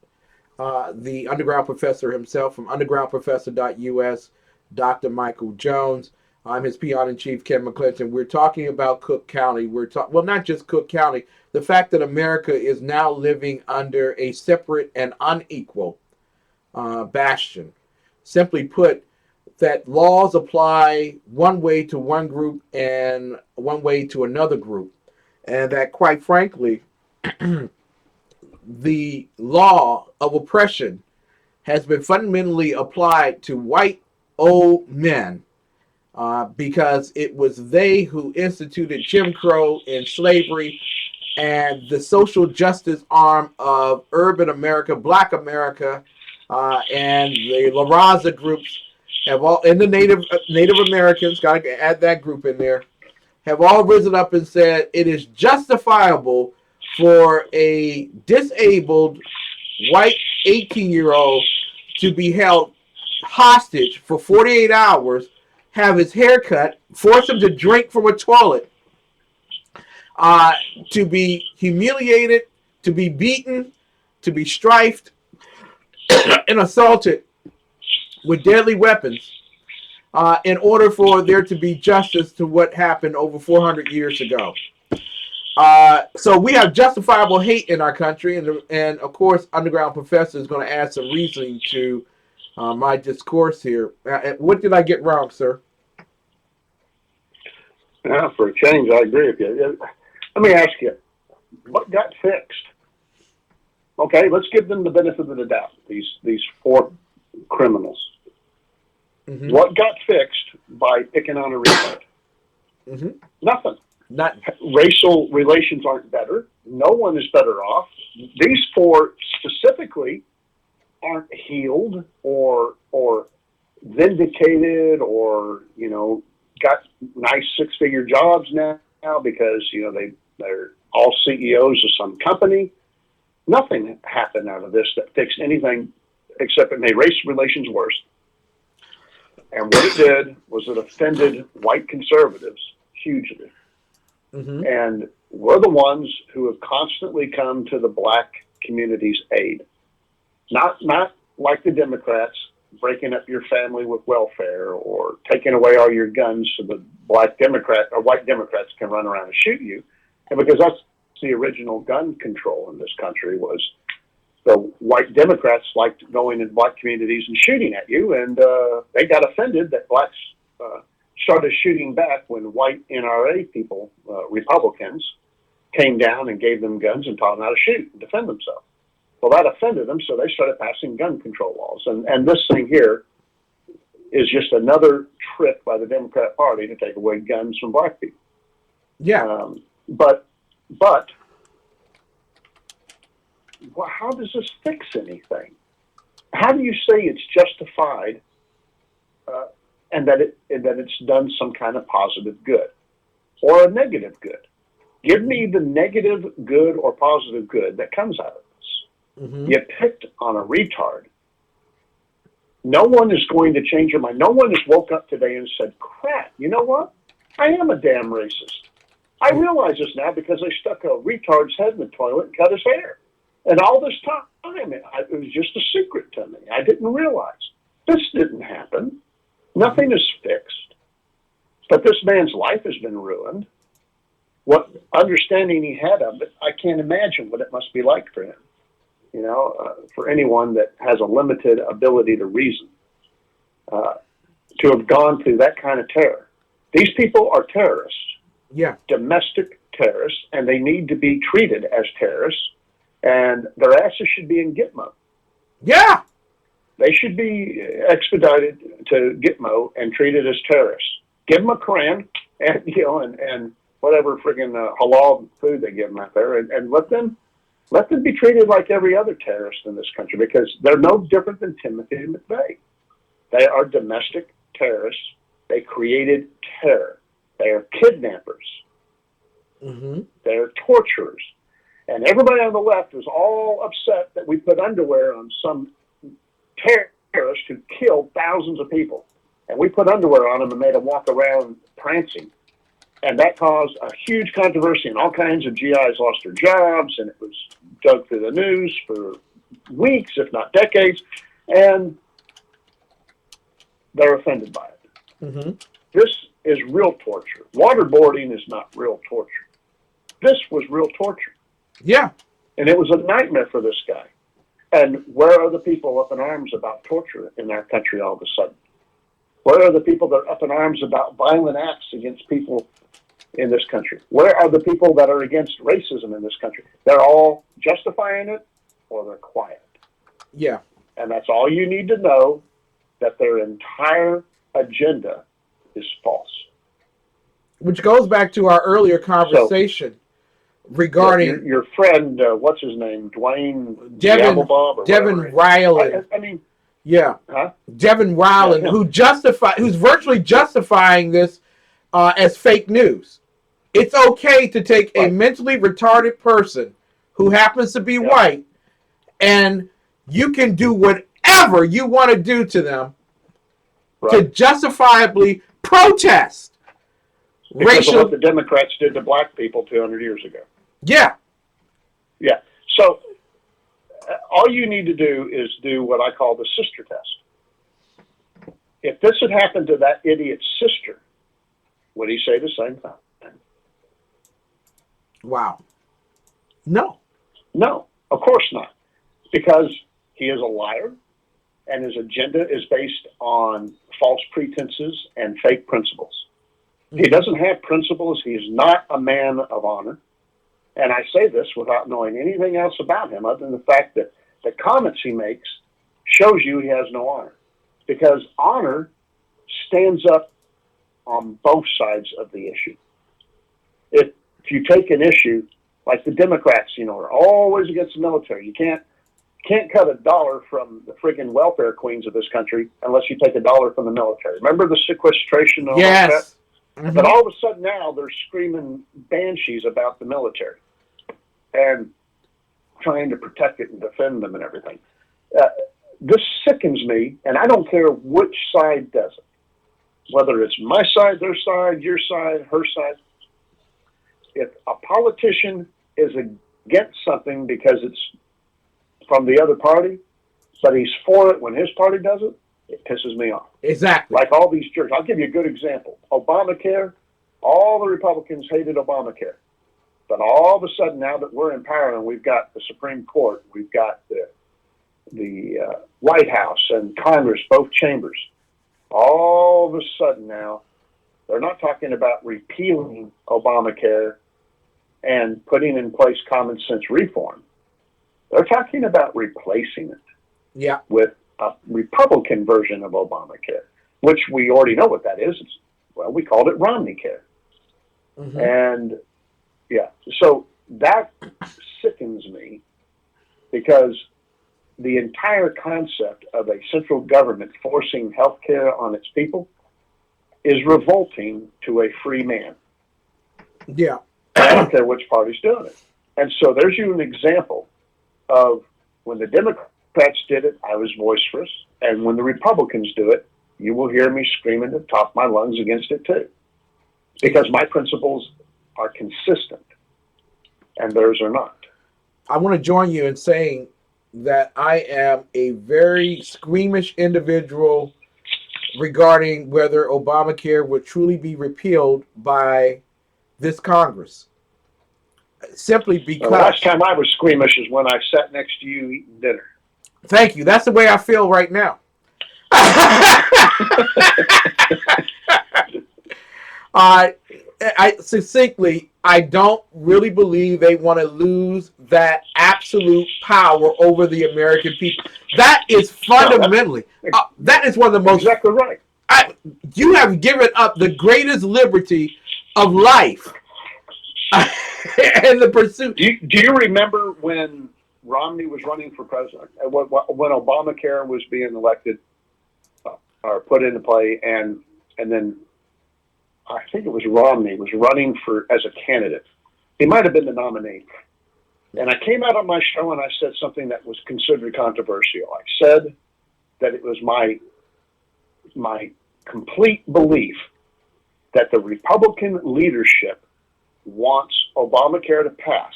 the Underground Professor himself from undergroundprofessor.us, Dr. Michael Jones. I'm his peon-in-chief, Ken McClinton. We're talking about Cook County. Well, not just Cook County, the fact that America is now living under a separate and unequal bastion. Simply put, that laws apply one way to one group and one way to another group. And that, quite frankly, the law of oppression has been fundamentally applied to white old men because it was they who instituted Jim Crow and slavery, and the social justice arm of urban America, Black America, and the La Raza groups have all, and the Native Americans, got to add that group in there, have all risen up and said it is justifiable for a disabled white 18-year-old to be held hostage for 48 hours, have his hair cut, force him to drink from a toilet, to be humiliated, to be beaten, to be strifed, and assaulted with deadly weapons in order for there to be justice to what happened over 400 years ago. So we have justifiable hate in our country, and of course, Underground Professor is going to add some reasoning to my discourse here. What did I get wrong, sir? Yeah, for a change, I agree with you. Let me ask you, what got fixed? Okay, let's give them the benefit of the doubt, these four criminals. Mm-hmm. What got fixed by picking on a retard? Mm-hmm. Nothing. Racial relations aren't better. No one is better off. These four specifically aren't healed or vindicated or, got nice six-figure jobs now because, they're all CEOs of some company. Nothing happened out of this that fixed anything except it made race relations worse. And what it did was it offended white conservatives hugely. Mm-hmm. And we're the ones who have constantly come to the black community's aid. Not like the Democrats breaking up your family with welfare or taking away all your guns so the black Democrat or white Democrats can run around and shoot you. And because that's the original gun control in this country was the white Democrats liked going in black communities and shooting at you, and they got offended that blacks started shooting back when white NRA people, Republicans, came down and gave them guns and taught them how to shoot and defend themselves. Well, that offended them, so they started passing gun control laws. And this thing here is just another trick by the Democrat Party to take away guns from black people. Yeah. But well, how does this fix anything? How do you say it's justified and that it's done some kind of positive good or a negative good? Give me the negative good or positive good that comes out of this. Mm-hmm. You picked on a retard. No one is going to change your mind. No one has woke up today and said, crap, you know what? I am a damn racist. I realize this now because I stuck a retard's head in the toilet and cut his hair. And all this time, it was just a secret to me. I didn't realize. This didn't happen. Nothing is fixed. But this man's life has been ruined. What understanding he had of it, I can't imagine what it must be like for him. You know, for anyone that has a limited ability to reason, to have gone through that kind of terror. These people are terrorists. Yeah. Domestic terrorists, and they need to be treated as terrorists, and their asses should be in Gitmo. Yeah. They should be expedited to Gitmo and treated as terrorists. Give them a Quran and, you know, and whatever friggin' halal food they give them out there, and let them be treated like every other terrorist in this country, because they're no different than Timothy McVeigh. They are domestic terrorists. They created terror. They are kidnappers. Mm-hmm. They're torturers. And everybody on the left is all upset that we put underwear on some terrorist who killed thousands of people. And we put underwear on them and made them walk around prancing. And that caused a huge controversy, and all kinds of GIs lost their jobs, and it was dug through the news for weeks, if not decades, and they're offended by it. Mm-hmm. This is real torture. Waterboarding is not real torture. This was real torture. Yeah. And it was a nightmare for this guy. And where are the people up in arms about torture in our country all of a sudden? Where are the people that are up in arms about violent acts against people in this country? Where are the people that are against racism in this country? They're all justifying it, or they're quiet. Yeah. And that's all you need to know, that their entire agenda is false. Which goes back to our earlier conversation regarding your friend, what's his name, Dwayne Devin Ryland. I mean, yeah, huh? Devin Ryland, Yeah, who's virtually justifying this as fake news. It's okay to take a mentally retarded person who happens to be white, and you can do whatever you want to do to them to justifiably protest because of what the Democrats did to black people 200 years ago. Yeah. Yeah. So all you need to do is do what I call the sister test. If this had happened to that idiot's sister, would he say the same thing? Wow. No. No, of course not. Because he is a liar, and his agenda is based on false pretenses and fake principles. He doesn't have principles. He is not a man of honor. And I say this without knowing anything else about him other than the fact that the comments he makes shows you he has no honor. Because honor stands up on both sides of the issue. If you take an issue, like the Democrats, you know, are always against the military. You can't cut $1 from the friggin' welfare queens of this country unless you take $1 from the military. Remember the sequestration? Yes. Mm-hmm. But all of a sudden now they're screaming banshees about the military and trying to protect it and defend them and everything. This sickens me, and I don't care which side does it. Whether it's my side, their side, your side, her side. If a politician is against something because it's from the other party, but he's for it when his party does it, it pisses me off. Exactly. Like all these jerks. I'll give you a good example. Obamacare, all the Republicans hated Obamacare. But all of a sudden, now that we're in power and we've got the Supreme Court, we've got the White House and Congress, both chambers, all of a sudden now, they're not talking about repealing Obamacare and putting in place common sense reform. They're talking about replacing it with a Republican version of Obamacare, which we already know what that is. We called it Romneycare. Mm-hmm. And so that sickens me, because the entire concept of a central government forcing health care on its people is revolting to a free man. Yeah. I don't care which party's doing it. And so there's you an example of when the Democrats did it, I was vociferous. And when the Republicans do it, you will hear me screaming at the top of my lungs against it too. Because my principles are consistent and theirs are not. I want to join you in saying that I am a very squeamish individual regarding whether Obamacare would truly be repealed by this Congress. Simply because... The last time I was squeamish is when I sat next to you eating dinner. Thank you. That's the way I feel right now. I succinctly, I don't really believe they want to lose that absolute power over the American people. That is fundamentally, that is one of the most... Exactly right. You have given up the greatest liberty of life and the pursuit. Do you remember when Romney was running for president, when Obamacare was being elected or put into play, and then I think it was Romney was running as a candidate. He might have been the nominee. And I came out on my show and I said something that was considered controversial. I said that it was my complete belief that the Republican leadership wants Obamacare to pass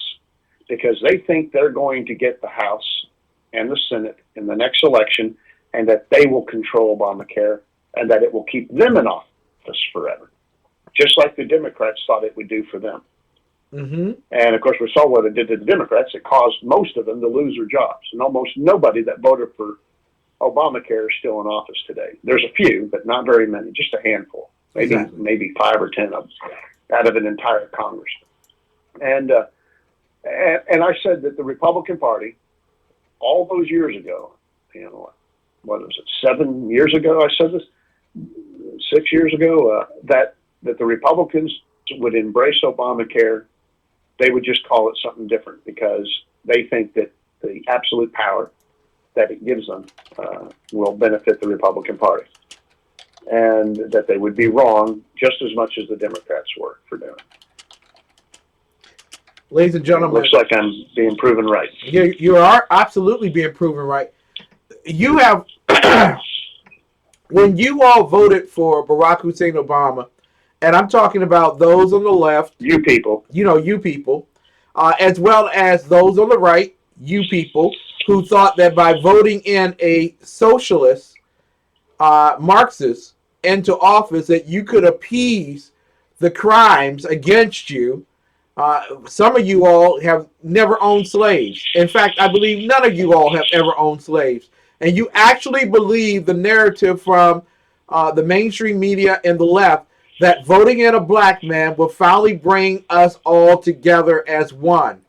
because they think they're going to get the House and the Senate in the next election, and that they will control Obamacare and that it will keep them in office forever, just like the Democrats thought it would do for them. Mm-hmm. And of course, we saw what it did to the Democrats. It caused most of them to lose their jobs, and almost nobody that voted for Obamacare is still in office today. There's a few, but not very many, just a handful, maybe 5 or 10 of them out of an entire Congress. And I said that the Republican Party, all those years ago, what was it, 7 years ago? I said this 6 years ago that the Republicans would embrace Obamacare. They would just call it something different because they think that the absolute power that it gives them will benefit the Republican Party, and that they would be wrong just as much as the Democrats were for doing it. Ladies and gentlemen, it looks like I'm being proven right. You are absolutely being proven right. You have, when you all voted for Barack Hussein Obama, and I'm talking about those on the left, you people, as well as those on the right, you people, who thought that by voting in a socialist, Marxist into office that you could appease the crimes against you. Some of you all have never owned slaves. In fact, I believe none of you all have ever owned slaves. And you actually believe the narrative from the mainstream media and the left that voting in a black man will finally bring us all together as one.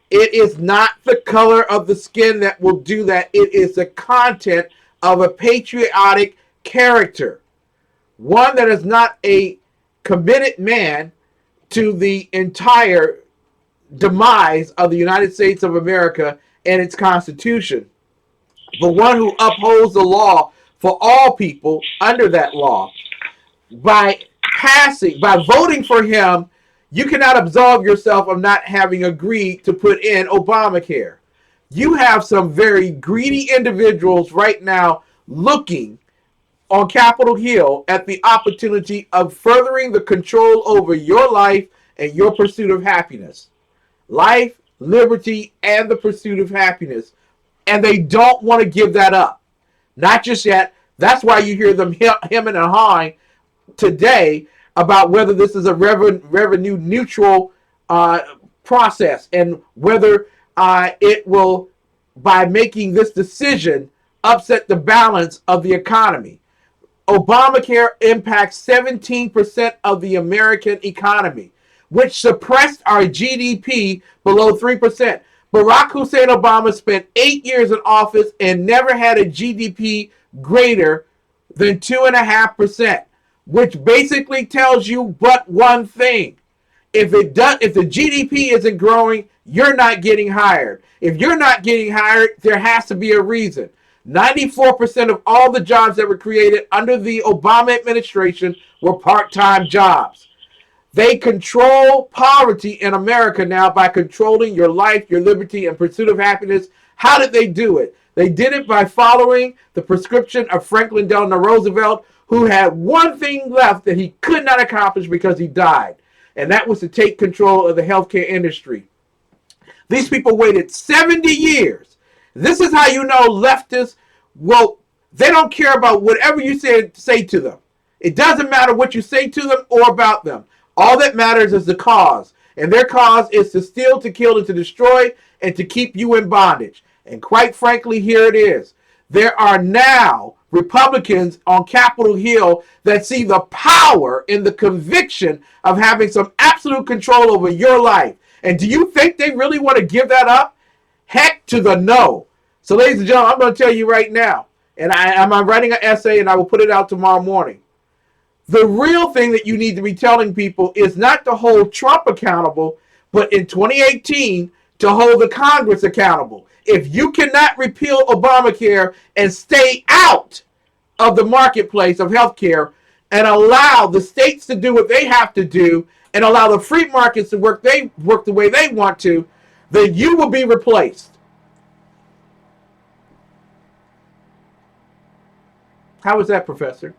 It is not the color of the skin that will do that. It is the content of a patriotic character. One that is not a committed man to the entire demise of the United States of America and its Constitution, but one who upholds the law for all people under that law. By voting for him, you cannot absolve yourself of not having agreed to put in Obamacare. You have some very greedy individuals right now looking on Capitol Hill at the opportunity of furthering the control over your life and your pursuit of happiness. Life, liberty, and the pursuit of happiness. And they don't want to give that up. Not just yet. That's why you hear them hemming and hawing today about whether this is a revenue neutral process and whether it will, by making this decision, upset the balance of the economy. Obamacare impacts 17% of the American economy, which suppressed our GDP below 3%. Barack Hussein Obama spent 8 years in office and never had a GDP greater than 2.5%, which basically tells you but one thing. If the GDP isn't growing, you're not getting hired. If you're not getting hired, there has to be a reason. 94% of all the jobs that were created under the Obama administration were part-time jobs. They control poverty in America now by controlling your life, your liberty, and pursuit of happiness. How did they do it? They did it by following the prescription of Franklin Delano Roosevelt, who had one thing left that he could not accomplish because he died, and that was to take control of the healthcare industry. These people waited 70 years. This is how you know leftists, well, they don't care about whatever you say to them. It doesn't matter what you say to them or about them. All that matters is the cause. And their cause is to steal, to kill, and to destroy, and to keep you in bondage. And quite frankly, here it is. There are now Republicans on Capitol Hill that see the power in the conviction of having some absolute control over your life. And do you think they really want to give that up? Heck to the no. So, ladies and gentlemen, I'm going to tell you right now, and I'm writing an essay, and I will put it out tomorrow morning. The real thing that you need to be telling people is not to hold Trump accountable, but in 2018, to hold the Congress accountable. If you cannot repeal Obamacare and stay out of the marketplace of healthcare and allow the states to do what they have to do and allow the free markets to work the way they want to, then you will be replaced. How was that, Professor?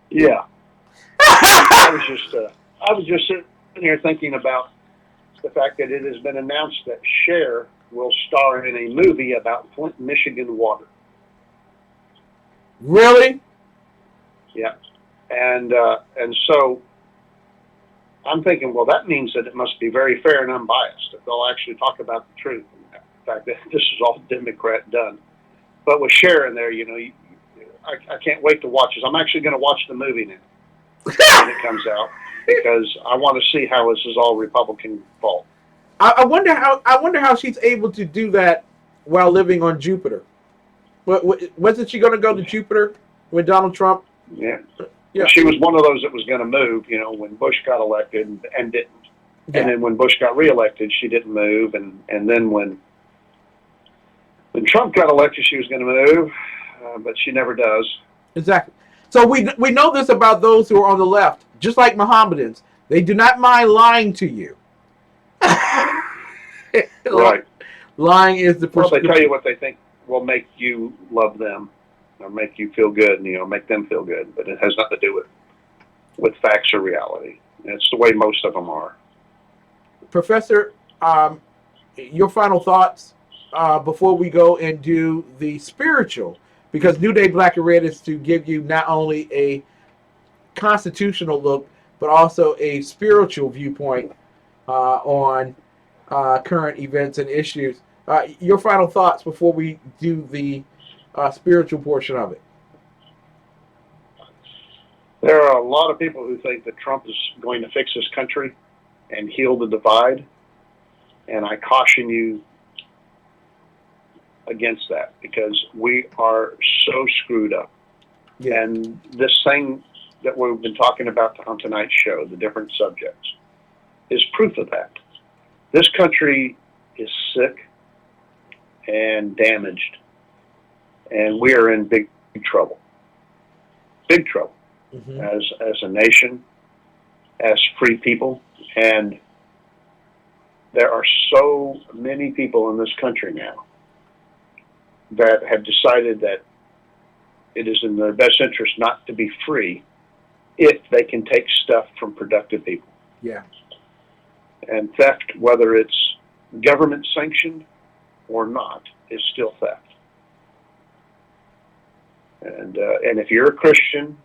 Yeah. I was just sitting here thinking about the fact that it has been announced that Cher will star in a movie about Flint, Michigan water. Really? Yeah. And so I'm thinking, well, that means that it must be very fair and unbiased, that they'll actually talk about the truth. In fact, that this is all Democrat done. But with Cher in there, you know, I can't wait to watch this. I'm actually going to watch the movie now when it comes out, because I want to see how this is all Republican fault. I wonder how she's able to do that while living on Jupiter. Wasn't she going to go to Jupiter with Donald Trump? Yeah. She was one of those that was going to move, you know, when Bush got elected and didn't. Yeah. And then when Bush got reelected, she didn't move. And then when Trump got elected, she was going to move, but she never does. Exactly. So we know this about those who are on the left, just like Mohammedans. They do not mind lying to you. Right. Lying is the Well, they tell you what they think will make you love them or make you feel good, and, you know, make them feel good. But it has nothing to do with facts or reality. And it's the way most of them are. Professor, your final thoughts before we go and do the spiritual, because New Day Black and Red is to give you not only a constitutional look, but also a spiritual viewpoint on current events and issues. Your final thoughts before we do the spiritual portion of it. There are a lot of people who think that Trump is going to fix this country and heal the divide, and I caution you against that, because we are so screwed up. Yeah. And this thing that we've been talking about on tonight's show, the different subjects, is proof of that. This country is sick and damaged, and we are in big trouble. Big trouble. Mm-hmm. as a nation, as free people. And there are so many people in this country now that have decided that it is in their best interest not to be free if they can take stuff from productive people. Yeah. And theft, whether it's government sanctioned or not, is still theft. And if you're a Christian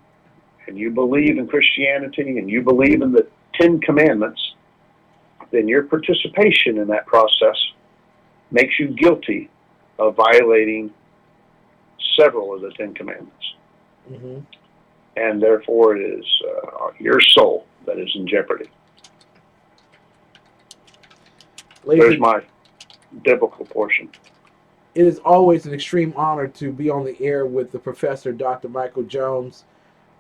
and you believe in Christianity and you believe in the 10 Commandments, then your participation in that process makes you guilty of violating several of the 10 Commandments. Mm-hmm. And therefore it is your soul that is in jeopardy. There's my biblical portion. It is always an extreme honor to be on the air with the professor, Dr. Michael Jones,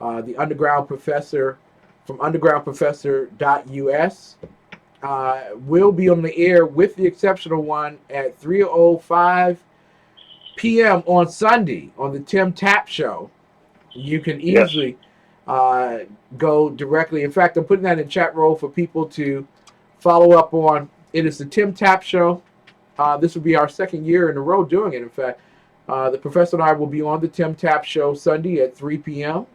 the underground professor from undergroundprofessor.us. will be on the air with the exceptional one at 3:05 p.m. on Sunday on the Tim Tapp Show. You can easily go directly. In fact, I'm putting that in chat roll for people to follow up on. It is the Tim Tapp Show. This will be our second year in a row doing it. In fact, the professor and I will be on the Tim Tapp Show Sunday at 3 p.m.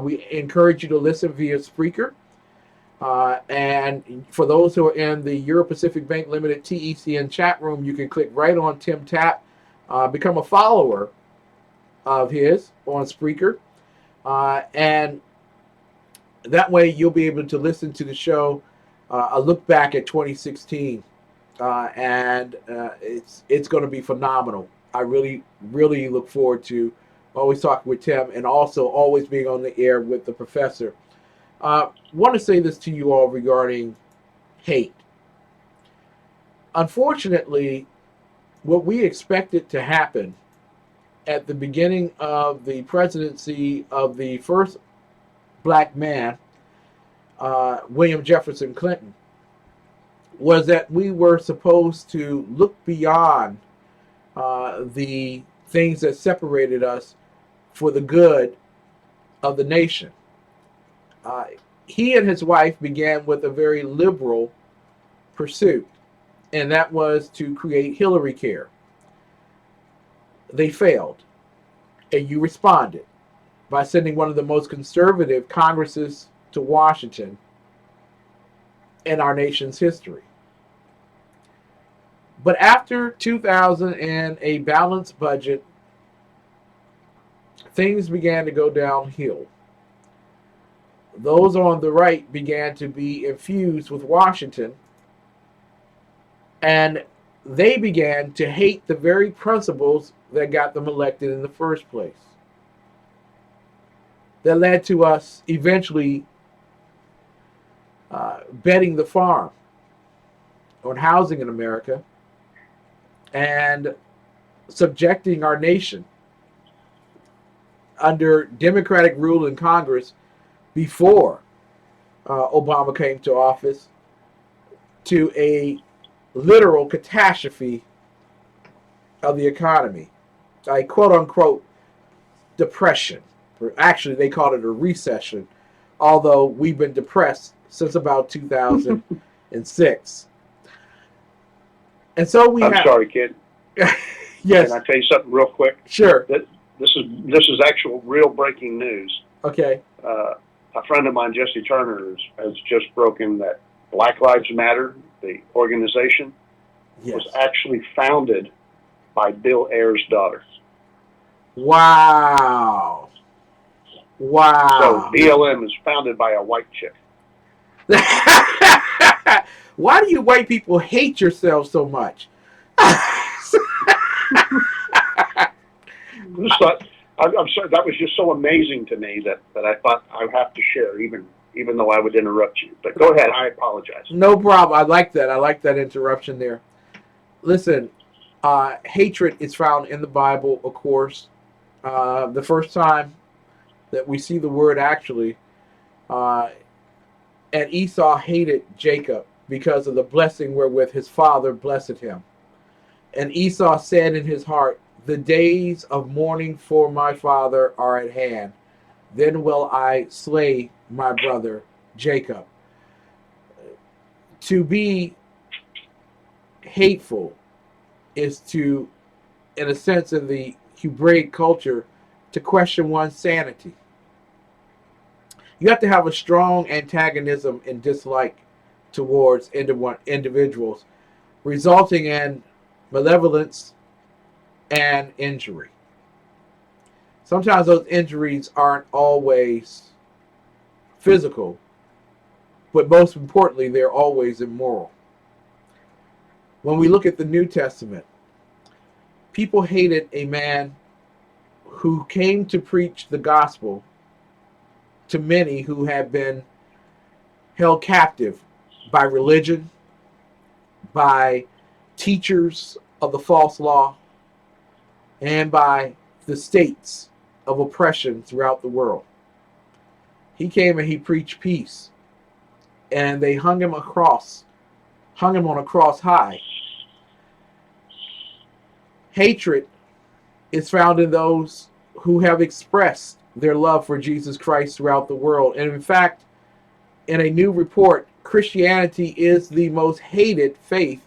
We encourage you to listen via Spreaker. And for those who are in the Euro Pacific Bank Limited TECN chat room, you can click right on Tim Tapp, become a follower of his on Spreaker. And that way you'll be able to listen to the show, a look back at 2016. And it's going to be phenomenal. I really, really look forward to always talking with Tim and also always being on the air with the professor. Want to say this to you all regarding hate. Unfortunately, what we expected to happen at the beginning of the presidency of the first black man, William Jefferson Clinton, was that we were supposed to look beyond the things that separated us for the good of the nation. He and his wife began with a very liberal pursuit, and that was to create Hillary Care. They failed, and you responded by sending one of the most conservative Congresses to Washington in our nation's history. But after 2000 and a balanced budget, things began to go downhill. Those on the right began to be infused with Washington, and they began to hate the very principles that got them elected in the first place. That led to us eventually betting the farm on housing in America and subjecting our nation under Democratic rule in Congress before Obama came to office to a literal catastrophe of the economy, a quote-unquote depression. Actually, they called it a recession, although we've been depressed since about 2006. And so I'm sorry, kid. Yes. Can I tell you something real quick? Sure. This is actual real breaking news. Okay. A friend of mine, Jesse Turner, has just broken that Black Lives Matter, the organization, was actually founded by Bill Ayers' daughter. Wow. Wow. So BLM is founded by a white chick. Why do you white people hate yourselves so much? I'm sorry, that was just so amazing to me that I thought I have to share, even though I would interrupt you. But go ahead, I apologize. No problem. I like that. I like that interruption there. Listen, hatred is found in the Bible, of course. The first time that we see the word actually, and Esau hated Jacob because of the blessing wherewith his father blessed him. And Esau said in his heart, "The days of mourning for my father are at hand. Then will I slay my brother Jacob." To be hateful is to, in a sense, in the Hebraic culture, to question one's sanity. You have to have a strong antagonism and dislike towards individuals, resulting in malevolence and injury. Sometimes those injuries aren't always physical, but most importantly, they're always immoral. When we look at the New Testament, people hated a man who came to preach the gospel to many who had been held captive by religion, by teachers of the false law, and by the states of oppression throughout the world. He came and he preached peace, and they hung him a cross hung him on a cross high. Hatred is found in those who have expressed their love for Jesus Christ throughout the world. And in fact, in a new report, Christianity is the most hated faith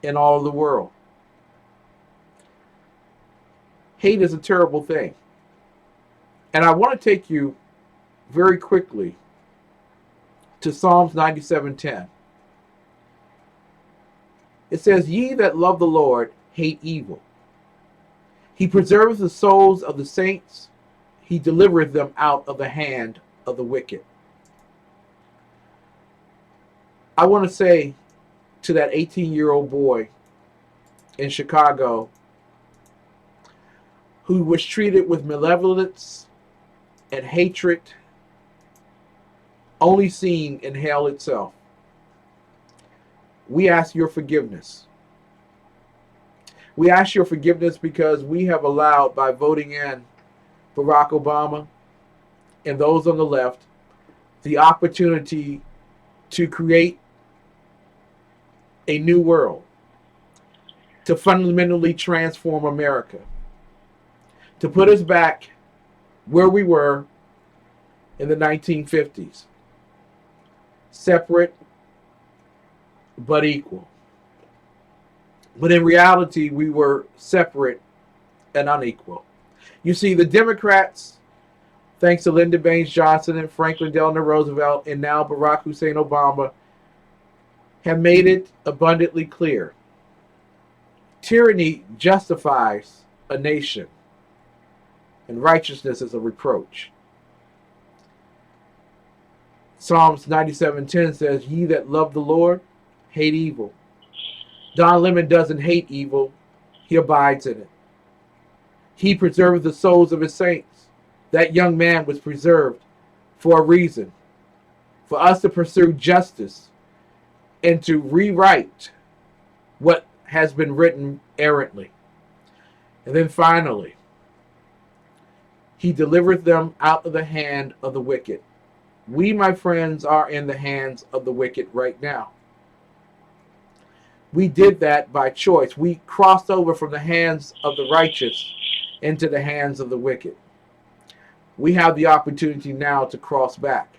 in all of the world. Hate is a terrible thing. And I want to take you very quickly to Psalms 97:10. It says, "Ye that love the Lord hate evil. He preserves the souls of the saints. He delivereth them out of the hand of the wicked." I want to say to that 18-year-old boy in Chicago who was treated with malevolence and hatred only seen in hell itself, we ask your forgiveness. We ask your forgiveness because we have allowed, by voting in Barack Obama and those on the left, the opportunity to create a new world, to fundamentally transform America, to put us back where we were in the 1950s, separate but equal. But in reality, we were separate and unequal. You see, the Democrats, thanks to Lyndon Baines Johnson and Franklin Delano Roosevelt and now Barack Hussein Obama, have made it abundantly clear. Tyranny justifies a nation, and righteousness is a reproach. Psalms 97:10 says, "Ye that love the Lord hate evil." Don Lemon doesn't hate evil, he abides in it. He preserves the souls of his saints. That young man was preserved for a reason, for us to pursue justice and to rewrite what has been written errantly. And then finally, he delivereth them out of the hand of the wicked. We, my friends, are in the hands of the wicked right now. We did that by choice. We crossed over from the hands of the righteous into the hands of the wicked. We have the opportunity now to cross back.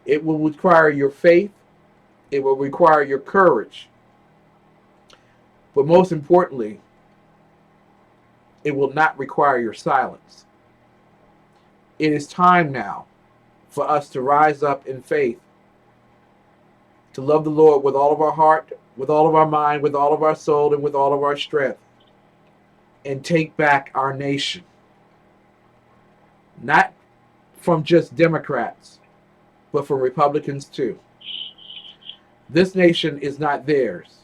It will require your faith. It will require your courage. But most importantly, it will not require your silence. It is time now for us to rise up in faith, to love the Lord with all of our heart, with all of our mind, with all of our soul, and with all of our strength, and take back our nation. Not from just Democrats, but from Republicans too. This nation is not theirs.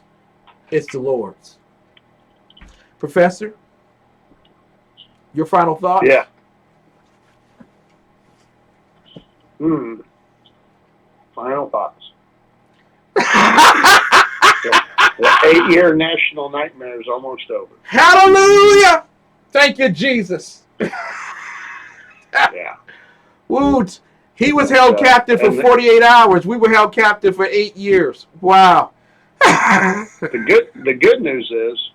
It's the Lord's. Professor, your final thoughts? Yeah. Final thoughts. The 8-year national nightmare is almost over. Hallelujah! Thank you, Jesus. Yeah. Woot. He was held captive for 48 hours. We were held captive for 8 years. Wow. The good news is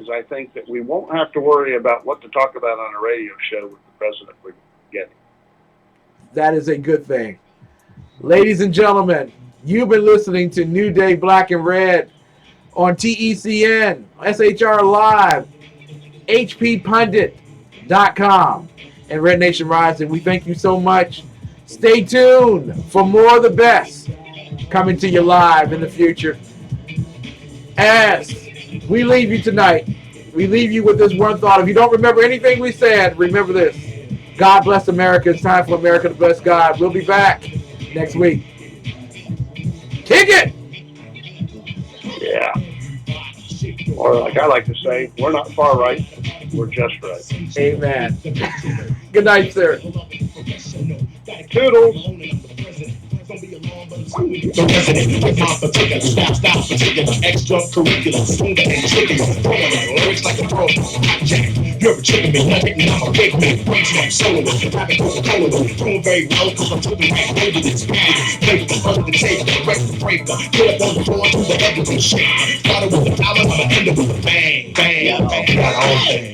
I think that we won't have to worry about what to talk about on a radio show with the president we're getting. That is a good thing. Ladies and gentlemen, you've been listening to New Day Black and Red on TECN, SHR Live, HPPundit.com, and Red Nation Rising. We thank you so much. Stay tuned for more of the best coming to you live in the future. As we leave you tonight, we leave you with this one thought. If you don't remember anything we said, remember this. God bless America. It's time for America to bless God. We'll be back next week. Kick it! Yeah. Or like I like to say, we're not far right, we're just right. Amen. Good night, sir. Toodles. gonna be along, but it's gonna be the resident with my particular style, particular extracurricular, smoother and trickier. Throwing the lyrics like a pro. Jack, you're a chicken me, nugget, and I'm a big man. Brains man, soloist, rapping Coca-Cola, doing very well, cause I'm to the right way to this bag. Paper under the table, break the breaker. Get up on the floor, do the heavyweight shake. Started with a dollar, I'ma end it with a bang, bang, bang. Got all day.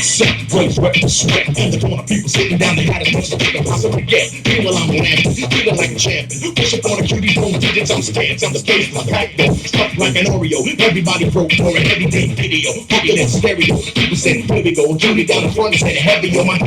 Set, brace, wet, and sweat. In the corner, people sitting down, they had as much as they can possibly get. Meanwhile, I'm ramping, feeling like a champion. Push up on a cutie, boom, digits, I'm stance, I'm the face, my backbone. Stuck like an Oreo, everybody broke for a everyday video. Fucking in stereo, people said, here we go. Cutie down the front, said heavy on my